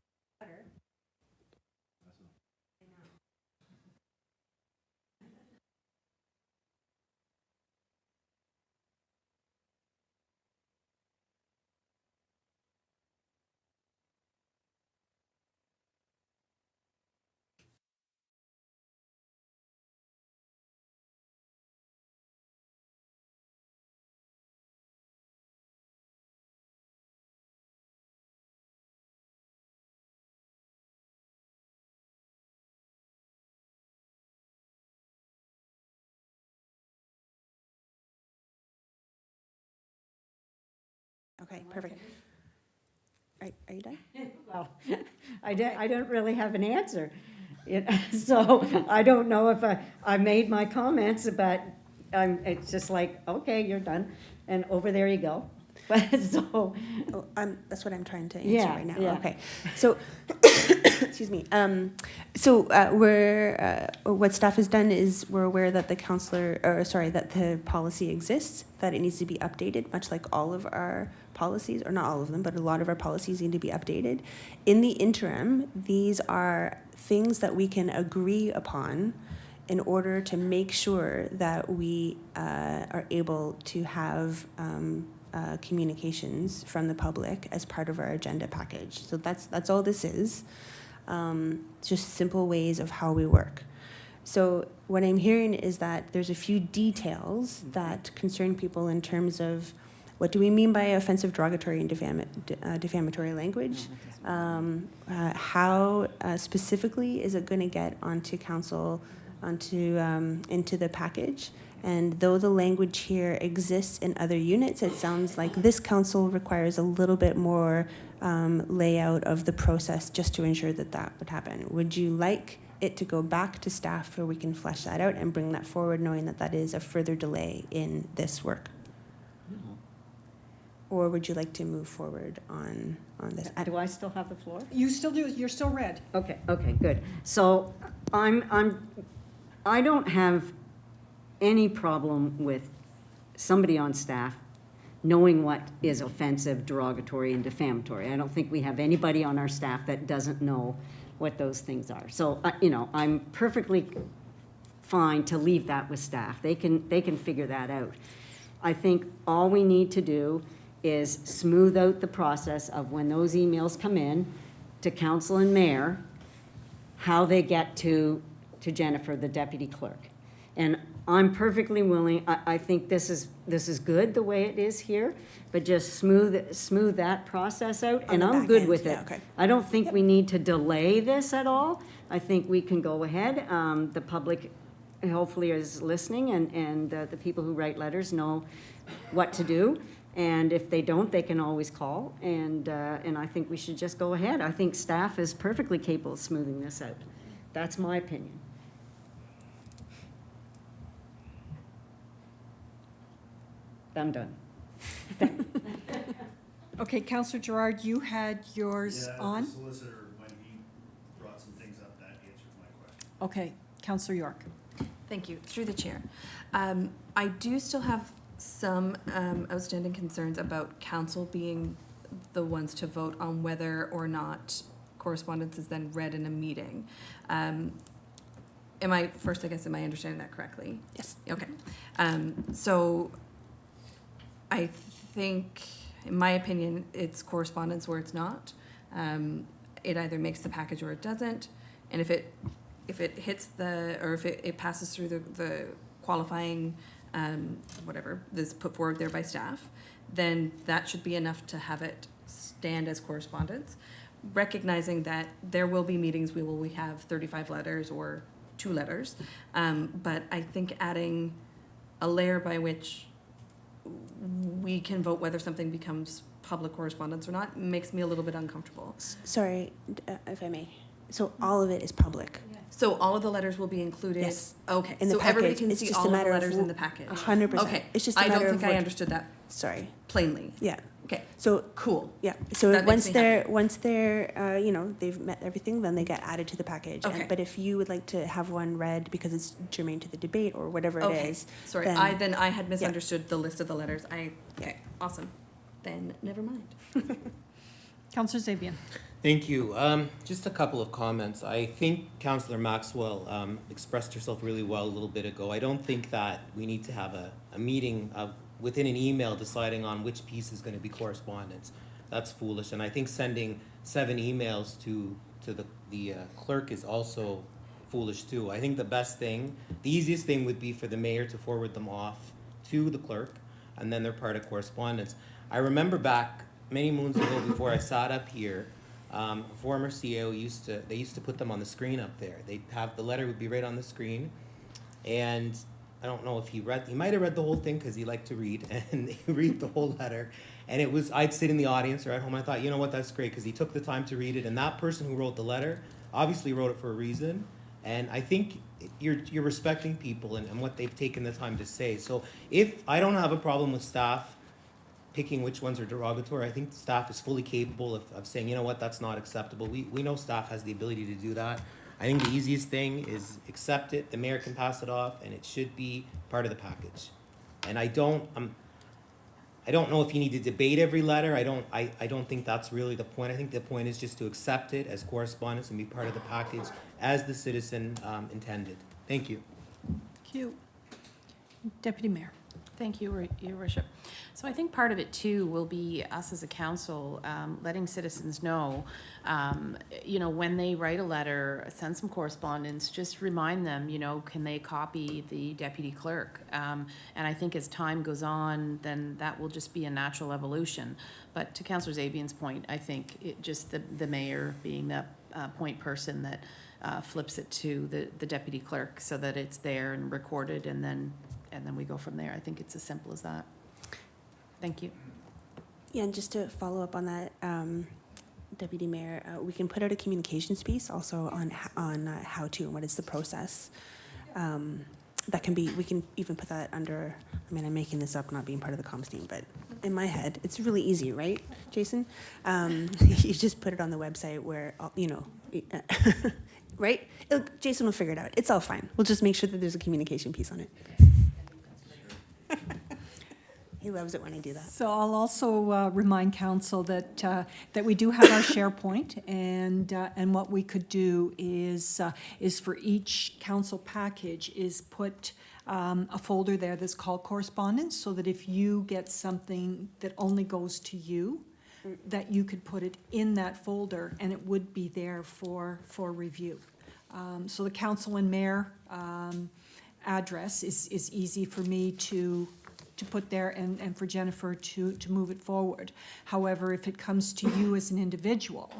Okay, perfect. Are you done? Well, I don't really have an answer. So I don't know if I made my comments, but it's just like, okay, you're done, and over there you go. But so, Oh, that's what I'm trying to answer Yeah, right now. yeah. Okay, so, excuse me. What staff has done is we're aware that that the policy exists, that it needs to be updated, much like all of our policies, or not all of them, but a lot of our policies need to be updated. In the interim, these are things that we can agree upon in order to make sure that we are able to have communications from the public as part of our agenda package. So that's all this is. Just simple ways of how we work. So what I'm hearing is that there's a few details that concern people in terms of what do we mean by offensive, derogatory, and defamatory language? How specifically is it going to get onto council, into the package? And though the language here exists in other units, it sounds like this council requires a little bit more layout of the process just to ensure that that would happen. Would you like it to go back to staff where we can flesh that out and bring that forward, knowing that that is a further delay in this work? Or would you like to move forward on this? do I still have the floor? You still do, you're still red. Okay, good. So I don't have any problem with somebody on staff knowing what is offensive, derogatory, and defamatory. I don't think we have anybody on our staff that doesn't know what those things are. So, I'm perfectly fine to leave that with staff. They can figure that out. I think all we need to do is smooth out the process of when those emails come in to council and mayor, how they get to Jennifer, the deputy clerk. And I'm perfectly willing, I think this is good the way it is here, but just smooth that process out, On and the I'm back good end, with it. yeah, okay. I don't think we need to delay this at all. I think we can go ahead. The public hopefully is listening, and the people who write letters know what to do. And if they don't, they can always call, and I think we should just go ahead. I think staff is perfectly capable of smoothing this out. That's my opinion. I'm done. Okay, Counselor Gerard, you had yours on? solicitor, when he brought some things up, that answered my question. Okay, Counselor York. Thank you, through the chair. I do still have some outstanding concerns about council being the ones to vote on whether or not correspondence is then read in a meeting. Am I understanding that correctly? Yes. Okay. So I think, in my opinion, it's correspondence where it's not. It either makes the package or it doesn't. And if it hits if it passes through the qualifying, whatever is put forward there by staff, then that should be enough to have it stand as correspondence. Recognizing that there will be meetings, we have 35 letters or 2 letters. But I think adding a layer by which we can vote whether something becomes public correspondence or not makes me a little bit uncomfortable. Sorry, if I may. So all of it is public. So all of the letters will be included? Yes. Okay, In the so everybody package. can It's see just a all of the matter of letters in the package? 100%. Okay, It's just a I matter don't of think I what- understood that Sorry. plainly. Yeah. Okay, So cool. yeah. So That makes me happy. once they're they've met everything, then they get added to the package. Okay. But if you would like to have one read because it's germane to the debate or whatever it Okay, is, sorry, then- I had misunderstood the list of the letters. Okay, awesome. Then never mind. Counselor Zabian. Thank you. Just a couple of comments. I think Councillor Maxwell expressed herself really well a little bit ago. I don't think that we need to have a meeting within an email deciding on which piece is going to be correspondence. That's foolish. And I think sending 7 emails to the clerk is also foolish too. I think the easiest thing would be for the mayor to forward them off to the clerk, and then they're part of correspondence. I remember back many moons ago before I sat up here, a former CEO used to put them on the screen up there. The letter would be right on the screen, and I don't know if he might have read the whole thing because he liked to read, and he read the whole letter, And it was, I'd sit in the audience or at home, I thought, you know what, that's great, because he took the time to read it, and that person who wrote the letter obviously wrote it for a reason. And I think you're respecting people and what they've taken the time to say. So if, I don't have a problem with staff picking which ones are derogatory. I think the staff is fully capable of saying, you know what, that's not acceptable. We know staff has the ability to do that. I think the easiest thing is accept it, the mayor can pass it off, and it should be part of the package. And I don't know if you need to debate every letter. I don't think that's really the point. I think the point is just to accept it as correspondence and be part of the package as the citizen intended. Thank you. Thank you. Deputy Mayor. Thank you, Your Worship. So I think part of it too will be us as a council letting citizens know, when they write a letter, send some correspondence, just remind them, can they copy the deputy clerk? And I think as time goes on, then that will just be a natural evolution. But to Councillor Zabian's point, I think it just the mayor being the point person that flips it to the deputy clerk so that it's there and recorded, and then we go from there. I think it's as simple as that. Thank you. Yeah, and just to follow up on that, Deputy Mayor, we can put out a communications piece also on how to and what is the process. That can be, we can even put that under, I'm making this up, not being part of the comms team, but in my head, it's really easy, right, Jason? You just put it on the website where, right? Jason will figure it out. It's all fine. We'll just make sure that there's a communication piece on it. He loves it when I do that. So I'll also remind council that we do have our SharePoint, and what we could do is for each council package is put a folder there that's called correspondence, so that if you get something that only goes to you, that you could put it in that folder and it would be there for review. So the council and mayor address is easy for me to put there and for Jennifer to move it forward. However, if it comes to you as an individual,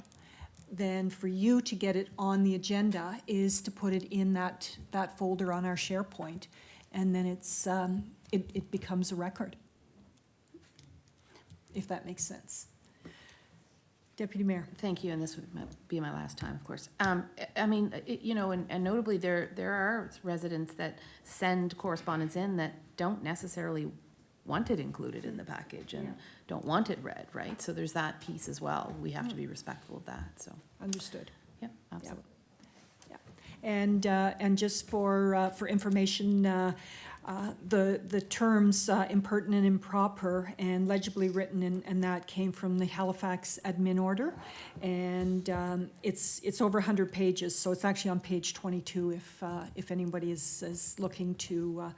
then for you to get it on the agenda is to put it in that folder on our SharePoint, and then it becomes a record, if that makes sense. Deputy Mayor. Thank you, and this would be my last time, of course. And notably, there are residents that send correspondence in that don't necessarily want it included in the package and don't want it read, right? So there's that piece as well. We have to be respectful of that, so. Understood. Yep, absolutely. Yeah. And just for information, the terms impertinent, improper, and legibly written, and that came from the Halifax admin order, and it's over 100 pages, so it's actually on page 22 if anybody is looking to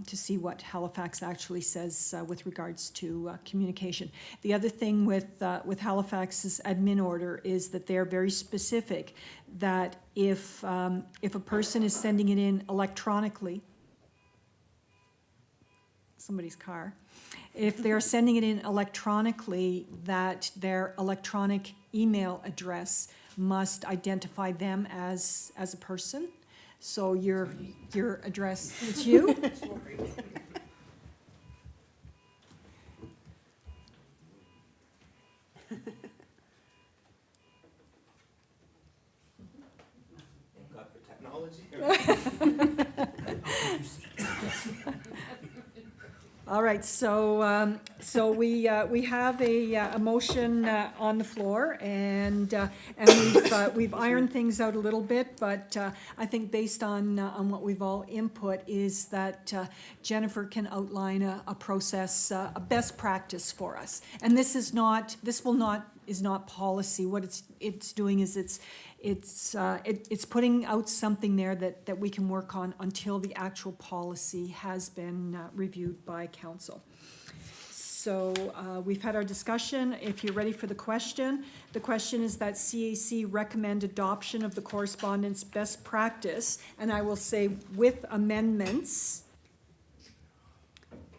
see what Halifax actually says with regards to communication. The other thing with Halifax's admin order is that they're very specific that if a person is sending it in electronically, somebody's car, if they're sending it in electronically, that their electronic email address must identify them as a person. So your address, it's you? Thank God for technology. All right, so we have a motion on the floor, and we've ironed things out a little bit, but I think based on what we've all input is that Jennifer can outline a process, a best practice for us. And this is not policy. What it's doing is it's putting out something there that we can work on until the actual policy has been reviewed by council. So we've had our discussion. If you're ready for the question is that CAC recommend adoption of the correspondence best practice, and I will say with amendments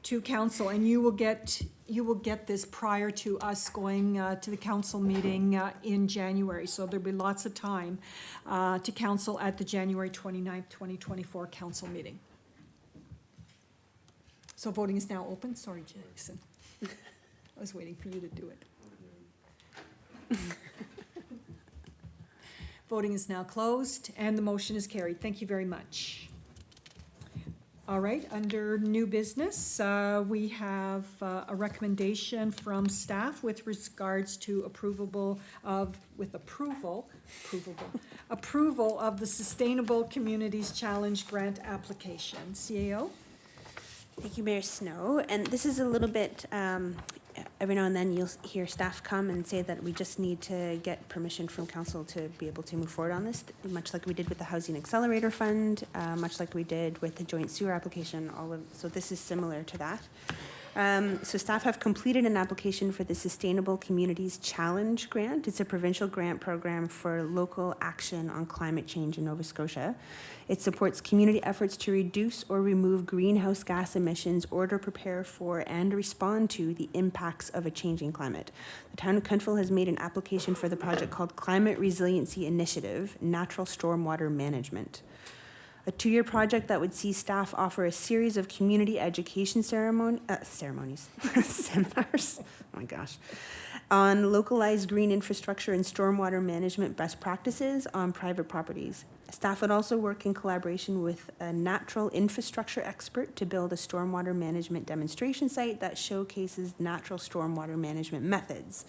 to council, and you will get this prior to us going to the council meeting in January. So there'll be lots of time to council at the January 29th, 2024 council meeting. So voting is now open. Sorry, Jason. I was waiting for you to do it. Voting is now closed, and the motion is carried. Thank you very much. All right, under new business, we have a recommendation from staff with regards to approval of the Sustainable Communities Challenge Grant application. CAO? Thank you, Mayor Snow. And this is a little bit, every now and then you'll hear staff come and say that we just need to get permission from council to be able to move forward on this, much like we did with the Housing Accelerator Fund, much like we did with the joint sewer application, so this is similar to that. So staff have completed an application for the Sustainable Communities Challenge Grant. It's a provincial grant program for local action on climate change in Nova Scotia. It supports community efforts to reduce or remove greenhouse gas emissions or to prepare for and respond to the impacts of a changing climate. The town of Cunnville has made an application for the project called Climate Resiliency Initiative, Natural Stormwater Management. A 2-year project that would see staff offer a series of community education seminars, oh my gosh, on localized green infrastructure and stormwater management best practices on private properties. Staff would also work in collaboration with a natural infrastructure expert to build a stormwater management demonstration site that showcases natural stormwater management methods.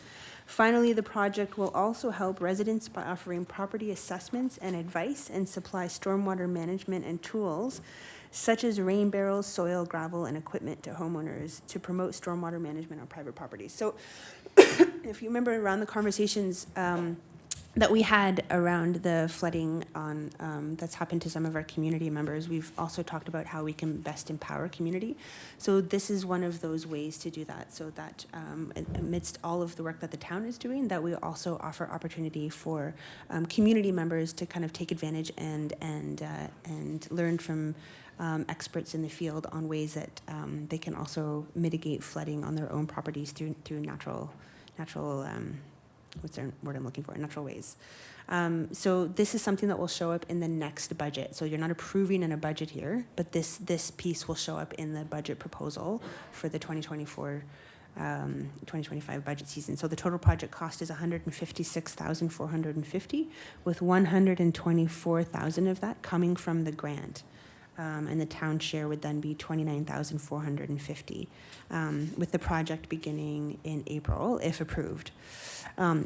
Finally, the project will also help residents by offering property assessments and advice and supply stormwater management and tools such as rain barrels, soil, gravel, and equipment to homeowners to promote stormwater management on private properties. So if you remember around the conversations that we had around the flooding on that's happened to some of our community members, we've also talked about how we can best empower community. So this is one of those ways to do that, so that amidst all of the work that the town is doing, that we also offer opportunity for community members to kind of take advantage and learn from experts in the field on ways that they can also mitigate flooding on their own properties through natural what's the word I'm looking for? Natural ways. So this is something that will show up in the next budget. So you're not approving in a budget here, but this piece will show up in the budget proposal for the 2024-2025 budget season. So the total project cost is $156,450, with $124,000 of that coming from the grant. And the town share would then be $29,450, with the project beginning in April, if approved.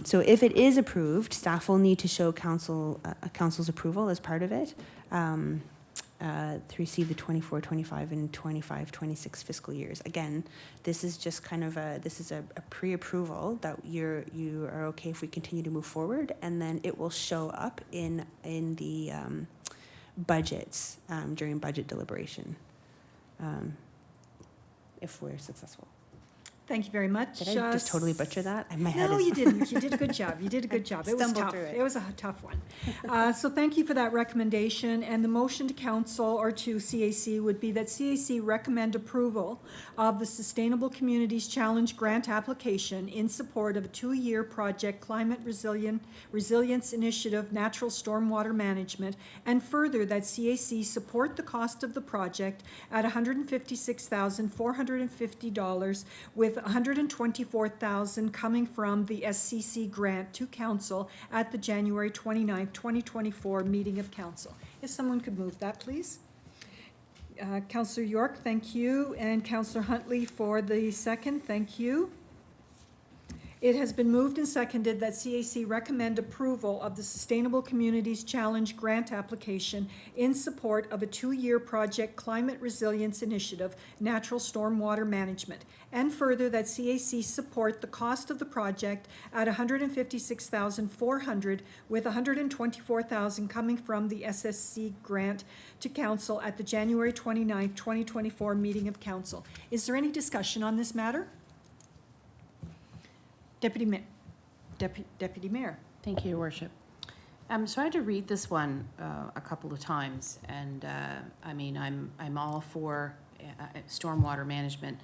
So if it is approved, staff will need to show council's approval as part of it to receive the 24-25 and 25-26 fiscal years. Again, this is just kind of a pre-approval that you are okay if we continue to move forward, and then it will show up in the budgets during budget deliberation if we're successful. Thank you very much. Did I just totally butcher that? My head No, is you didn't. You did a good job. You did a good job. It was Stumbled tough. through it. It was a tough one. So thank you for that recommendation. And the motion to council or to CAC would be that CAC recommend approval of the Sustainable Communities Challenge Grant application in support of a 2-year project, Climate Resilience Initiative, Natural Stormwater Management, and further that CAC support the cost of the project at $156,450, with $124,000 coming from the SCC grant to council at the January 29th, 2024 meeting of council. If someone could move that, please. Councillor York, thank you, and Councillor Huntley for the second, thank you. It has been moved and seconded that CAC recommend approval of the Sustainable Communities Challenge Grant application in support of a 2-year project, Climate Resilience Initiative, Natural Stormwater Management, and further that CAC support the cost of the project at $156,400, with $124,000 coming from the SSC grant to council at the January 29th, 2024 meeting of council. Is there any discussion on this matter? Deputy Mayor. Thank you, Your Worship. So I had to read this one a couple of times, and I mean, I'm all for stormwater management.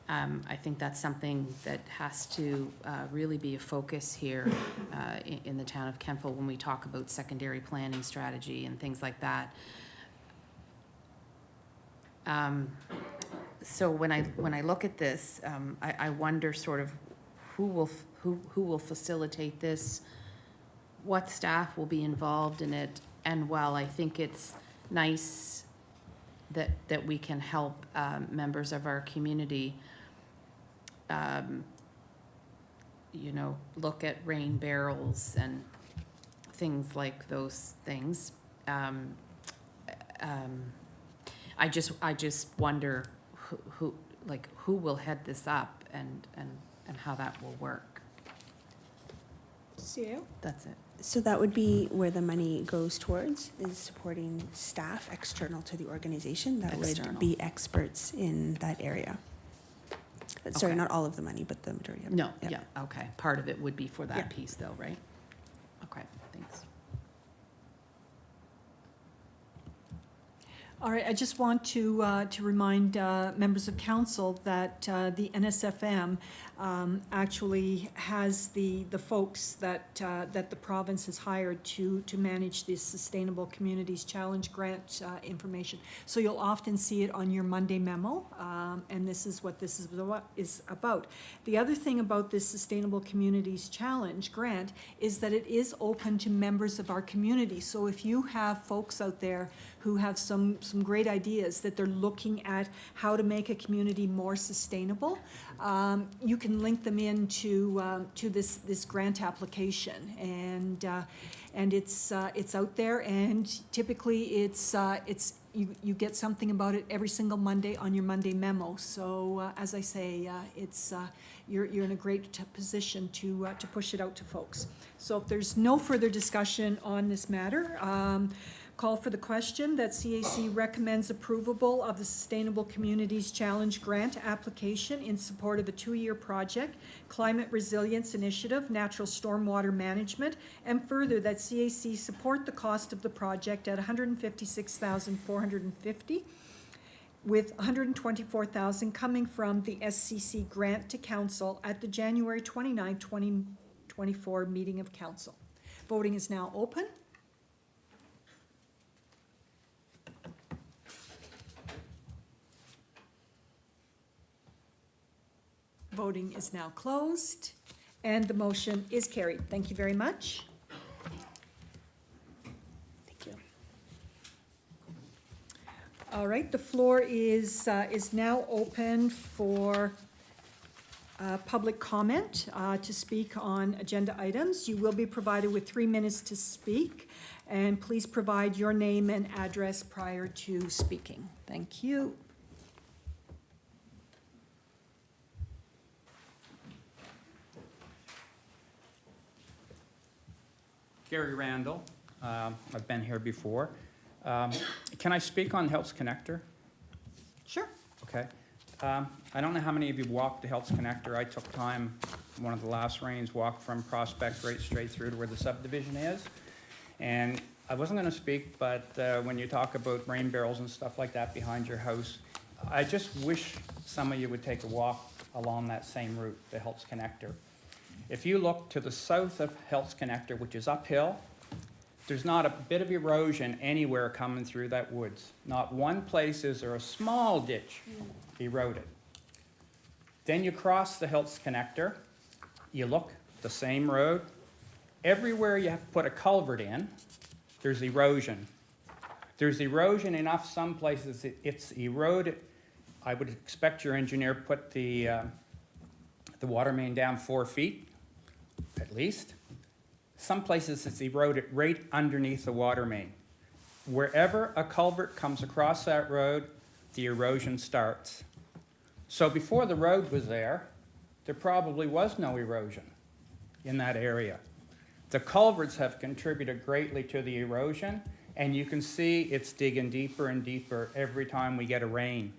I think that's something that has to really be a focus here in the town of Cunnville when we talk about secondary planning strategy and things like that. So when I look at this, I wonder sort of who will facilitate this, what staff will be involved in it, and while I think it's nice that we can help members of our community, you know, look at rain barrels and things like those things. I just wonder who will head this up and how that will work. CAO? That's it. So that would be where the money goes towards, is supporting staff external to the organization that External. would be experts in that area. Sorry, Okay. not all of the money, but the majority of it. No, yeah, okay. Part of it would be for that Yeah. piece though, right? Okay, thanks. All right, I just want to remind members of council that the NSFM actually has the folks that the province has hired to manage this Sustainable Communities Challenge grant information. So you'll often see it on your Monday memo, and this is what this is about. The other thing about this Sustainable Communities Challenge grant is that it is open to members of our community. So if you have folks out there who have some great ideas that they're looking at how to make a community more sustainable, you can link them into to this grant application, and it's out there, and typically it's you get something about it every single Monday on your Monday memo. So as I say, it's you're in a great position to push it out to folks. So if there's no further discussion on this matter, call for the question that CAC recommends approvable of the Sustainable Communities Challenge grant application in support of a 2-year project, Climate Resilience Initiative, Natural Stormwater Management, and further that CAC support the cost of the project at $156,450, with $124,000 coming from the SCC grant to council at the January 29, 2024 meeting of council. Voting is now open. Voting is now closed, and the motion is carried. Thank you very much. Thank you. All right, the floor is now open for public comment to speak on agenda items. You will be provided with 3 minutes to speak, and please provide your name and address prior to speaking. Thank you. Gary Randall. I've been here before. Can I speak on Helps Connector? Sure. Okay. I don't know how many of you walked the Helps Connector. I took time, one of the last rains, walked from Prospect right straight through to where the subdivision is. And I wasn't going to speak, but when you talk about rain barrels and stuff like that behind your house, I just wish some of you would take a walk along that same route, the Helps Connector. If you look to the south of Helps Connector, which is uphill, there's not a bit of erosion anywhere coming through that woods. Not one place is there a small ditch eroded. Then you cross the Helps Connector, you look the same road. Everywhere you have to put a culvert in, there's erosion. There's erosion enough some places it's eroded. I would expect your engineer put the water main down 4 feet, at least. Some places it's eroded right underneath the water main. Wherever a culvert comes across that road, the erosion starts. So before the road was there probably was no erosion in that area. The culverts have contributed greatly to the erosion, and you can see it's digging deeper and deeper every time we get a rain.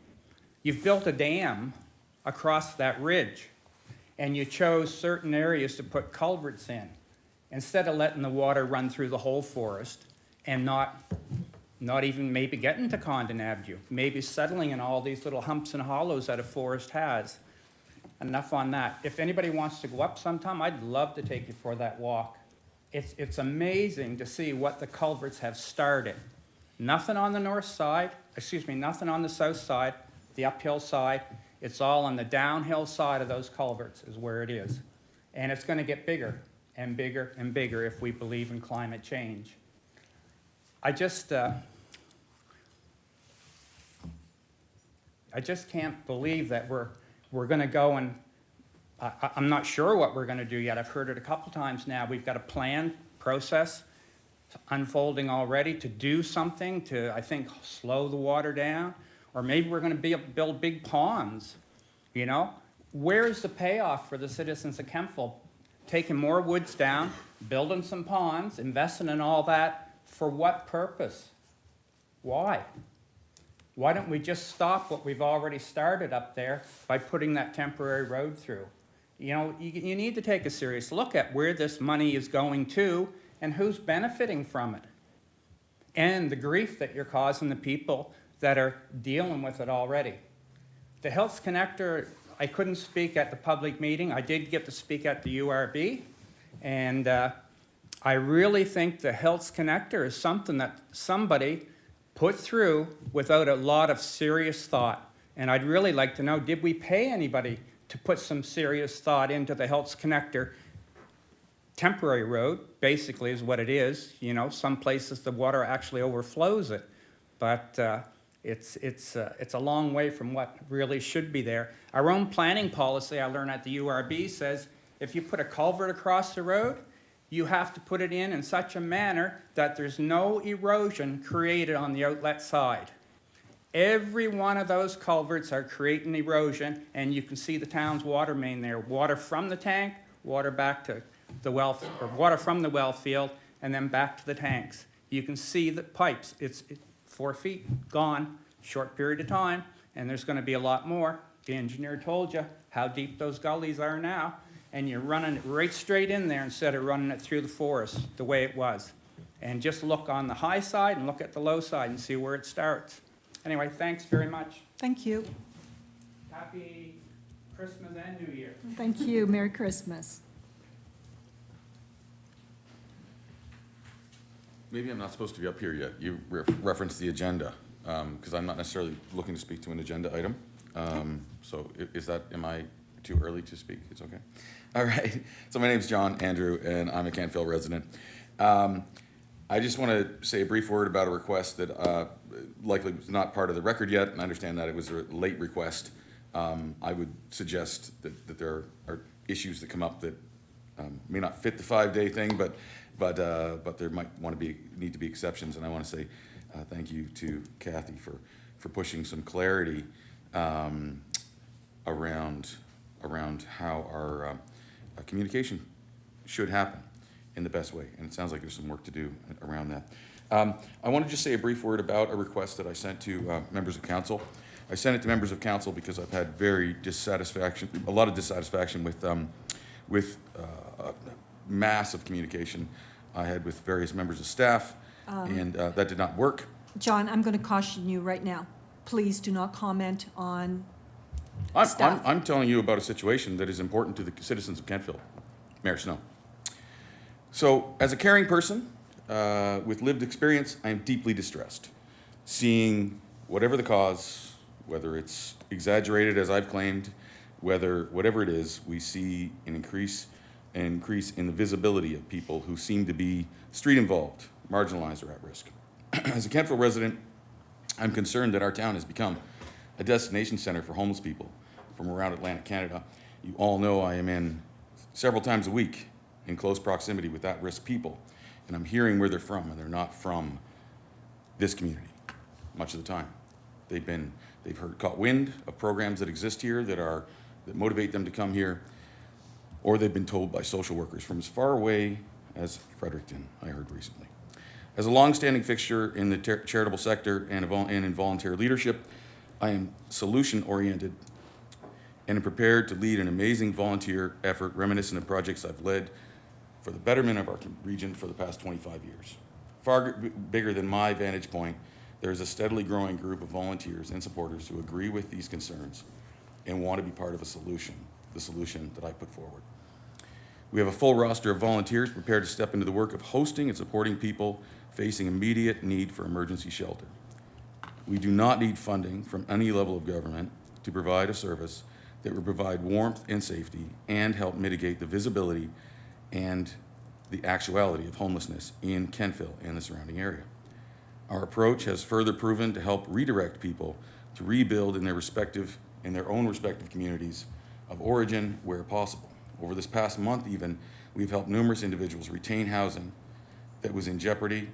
You've built a dam across that ridge, and you chose certain areas to put culverts in, instead of letting the water run through the whole forest and not even maybe getting to Condon Avenue, maybe settling in all these little humps and hollows that a forest has. Enough on that. If anybody wants to go up sometime, I'd love to take you for that walk. It's amazing to see what the culverts have started. Nothing on the north side, nothing on the south side, the uphill side. It's all on the downhill side of those culverts is where it is. And it's gonna get bigger and bigger and bigger if we believe in climate change. I just can't believe that we're gonna go and, I'm not sure what we're gonna do yet. I've heard it a couple times now. We've got a plan, process unfolding already to do something to, I think, slow the water down. Or maybe we're gonna build big ponds, you know? Where's the payoff for the citizens of Kemptville? Taking more woods down, building some ponds, investing in all that, for what purpose? Why? Why don't we just stop what we've already started up there by putting that temporary road through? You know, you need to take a serious look at where this money is going to and who's benefiting from it. And the grief that you're causing the people that are dealing with it already. The Health Connector, I couldn't speak at the public meeting. I did get to speak at the URB. And I really think the Health Connector is something that somebody put through without a lot of serious thought. And I'd really like to know, did we pay anybody to put some serious thought into the Health Connector? Temporary road, basically, is what it is. You know, some places the water actually overflows it. But it's a long way from what really should be there. Our own planning policy, I learned at the URB, says if you put a culvert across the road, you have to put it in such a manner that there's no erosion created on the outlet side. Every one of those culverts are creating erosion, and you can see the town's water main there. Water from the tank, water back to the well, or water from the well field, and then back to the tanks. You can see the pipes. It's 4 feet gone, short period of time, and there's gonna be a lot more. The engineer told you how deep those gullies are now, and you're running it right straight in there instead of running it through the forest the way it was. And just look on the high side and look at the low side and see where it starts. Anyway, thanks very much. Thank you. Happy Christmas and New Year. Thank you. Merry Christmas. Maybe I'm not supposed to be up here yet. You referenced the agenda, because I'm not necessarily looking to speak to an agenda item. So am I too early to speak? It's okay. All right. So my name's John Andrew, and I'm a Cantville resident. I just want to say a brief word about a request that likely was not part of the record yet, and I understand that it was a late request. I would suggest that there are issues that come up that may not fit the 5-day thing, but there might need to be exceptions, and I want to say thank you to Kathy for pushing some clarity around how our communication should happen in the best way, and it sounds like there's some work to do around that. I want to just say a brief word about a request that I sent to members of council. I sent it to members of council because I've had a lot of dissatisfaction with massive communication I had with various members of staff, and that did not work. John, I'm going to caution you right now. Please do not comment on staff. I'm telling you about a situation that is important to the citizens of Kentville, Mayor Snow. So, as a caring person with lived experience, I am deeply distressed. Seeing whatever the cause, whether it's exaggerated as I've claimed, whatever it is, we see an increase in the visibility of people who seem to be street involved, marginalized, or at risk. As a Kentville resident, I'm concerned that our town has become a destination center for homeless people from around Atlantic Canada. You all know I am in several times a week in close proximity with at-risk people, and I'm hearing where they're from, and they're not from this community much of the time. They've caught wind of programs that exist here that motivate them to come here, or they've been told by social workers from as far away as Fredericton, I heard recently. As a long-standing fixture in the charitable sector and in volunteer leadership, I am solution-oriented and am prepared to lead an amazing volunteer effort reminiscent of projects I've led for the betterment of our region for the past 25 years. Far bigger than my vantage point, there is a steadily growing group of volunteers and supporters who agree with these concerns and want to be part of a solution, the solution that I put forward. We have a full roster of volunteers prepared to step into the work of hosting and supporting people facing immediate need for emergency shelter. We do not need funding from any level of government to provide a service that will provide warmth and safety and help mitigate the visibility and the actuality of homelessness in Kentville and the surrounding area. Our approach has further proven to help redirect people to rebuild in their own respective communities of origin where possible. Over this past month even, we've helped numerous individuals retain housing that was in jeopardy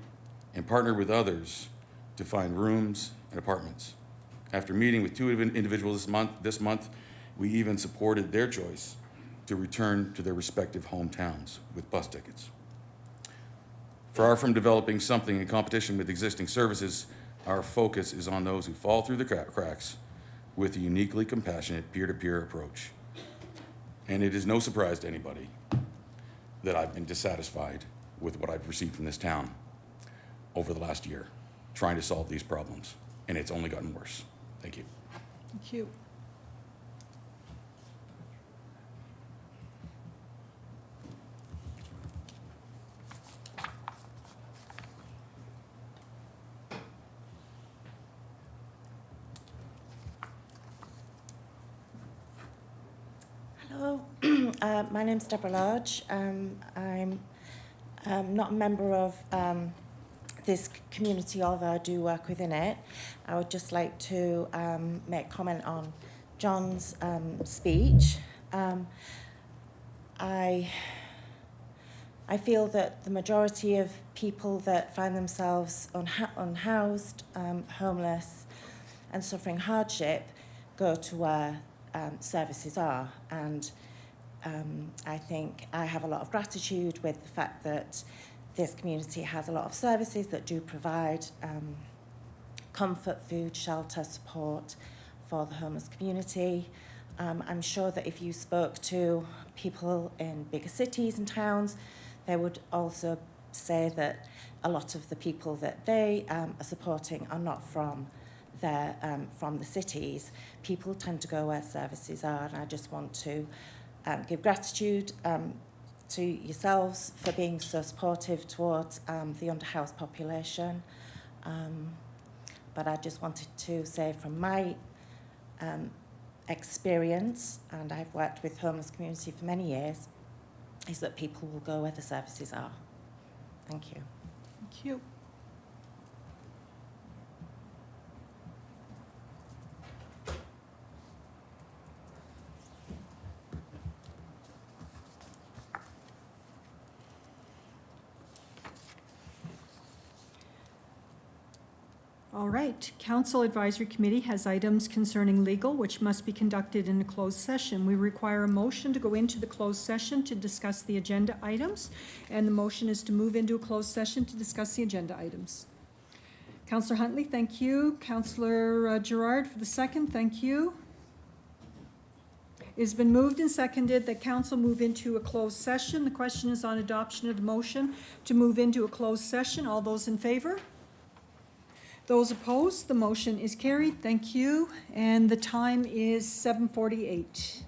and partnered with others to find rooms and apartments. After meeting with 2 individuals this month, we even supported their choice to return to their respective hometowns with bus tickets. Far from developing something in competition with existing services, our focus is on those who fall through the cracks with a uniquely compassionate peer-to-peer approach. And it is no surprise to anybody that I've been dissatisfied with what I've received from this town over the last year, trying to solve these problems, and it's only gotten worse. Thank you. Thank you. Hello, my name's Deborah Lodge. I'm not a member of this community, although I do work within it. I would just like to make comment on John's speech. I feel that the majority of people that find themselves unhoused, homeless, and suffering hardship go to where services are, and I think I have a lot of gratitude with the fact that this community has a lot of services that do provide comfort, food, shelter, support for the homeless community. I'm sure that if you spoke to people in bigger cities and towns, they would also say that a lot of the people that they are supporting are not from the cities. People tend to go where services are, and I just want to give gratitude to yourselves for being so supportive towards the underhoused population. But I just wanted to say from my experience, and I've worked with homeless community for many years, is that people will go where the services are. Thank you. Thank you. All right, Council Advisory Committee has items concerning legal which must be conducted in a closed session. We require a motion to go into the closed session to discuss the agenda items, and the motion is to move into a closed session to discuss the agenda items. Councillor Huntley, thank you. Councillor Gerard for the second, thank you. It has been moved and seconded that council move into a closed session. The question is on adoption of the motion to move into a closed session. All those in favor? Those opposed, the motion is carried. Thank you. And the time is 7:48.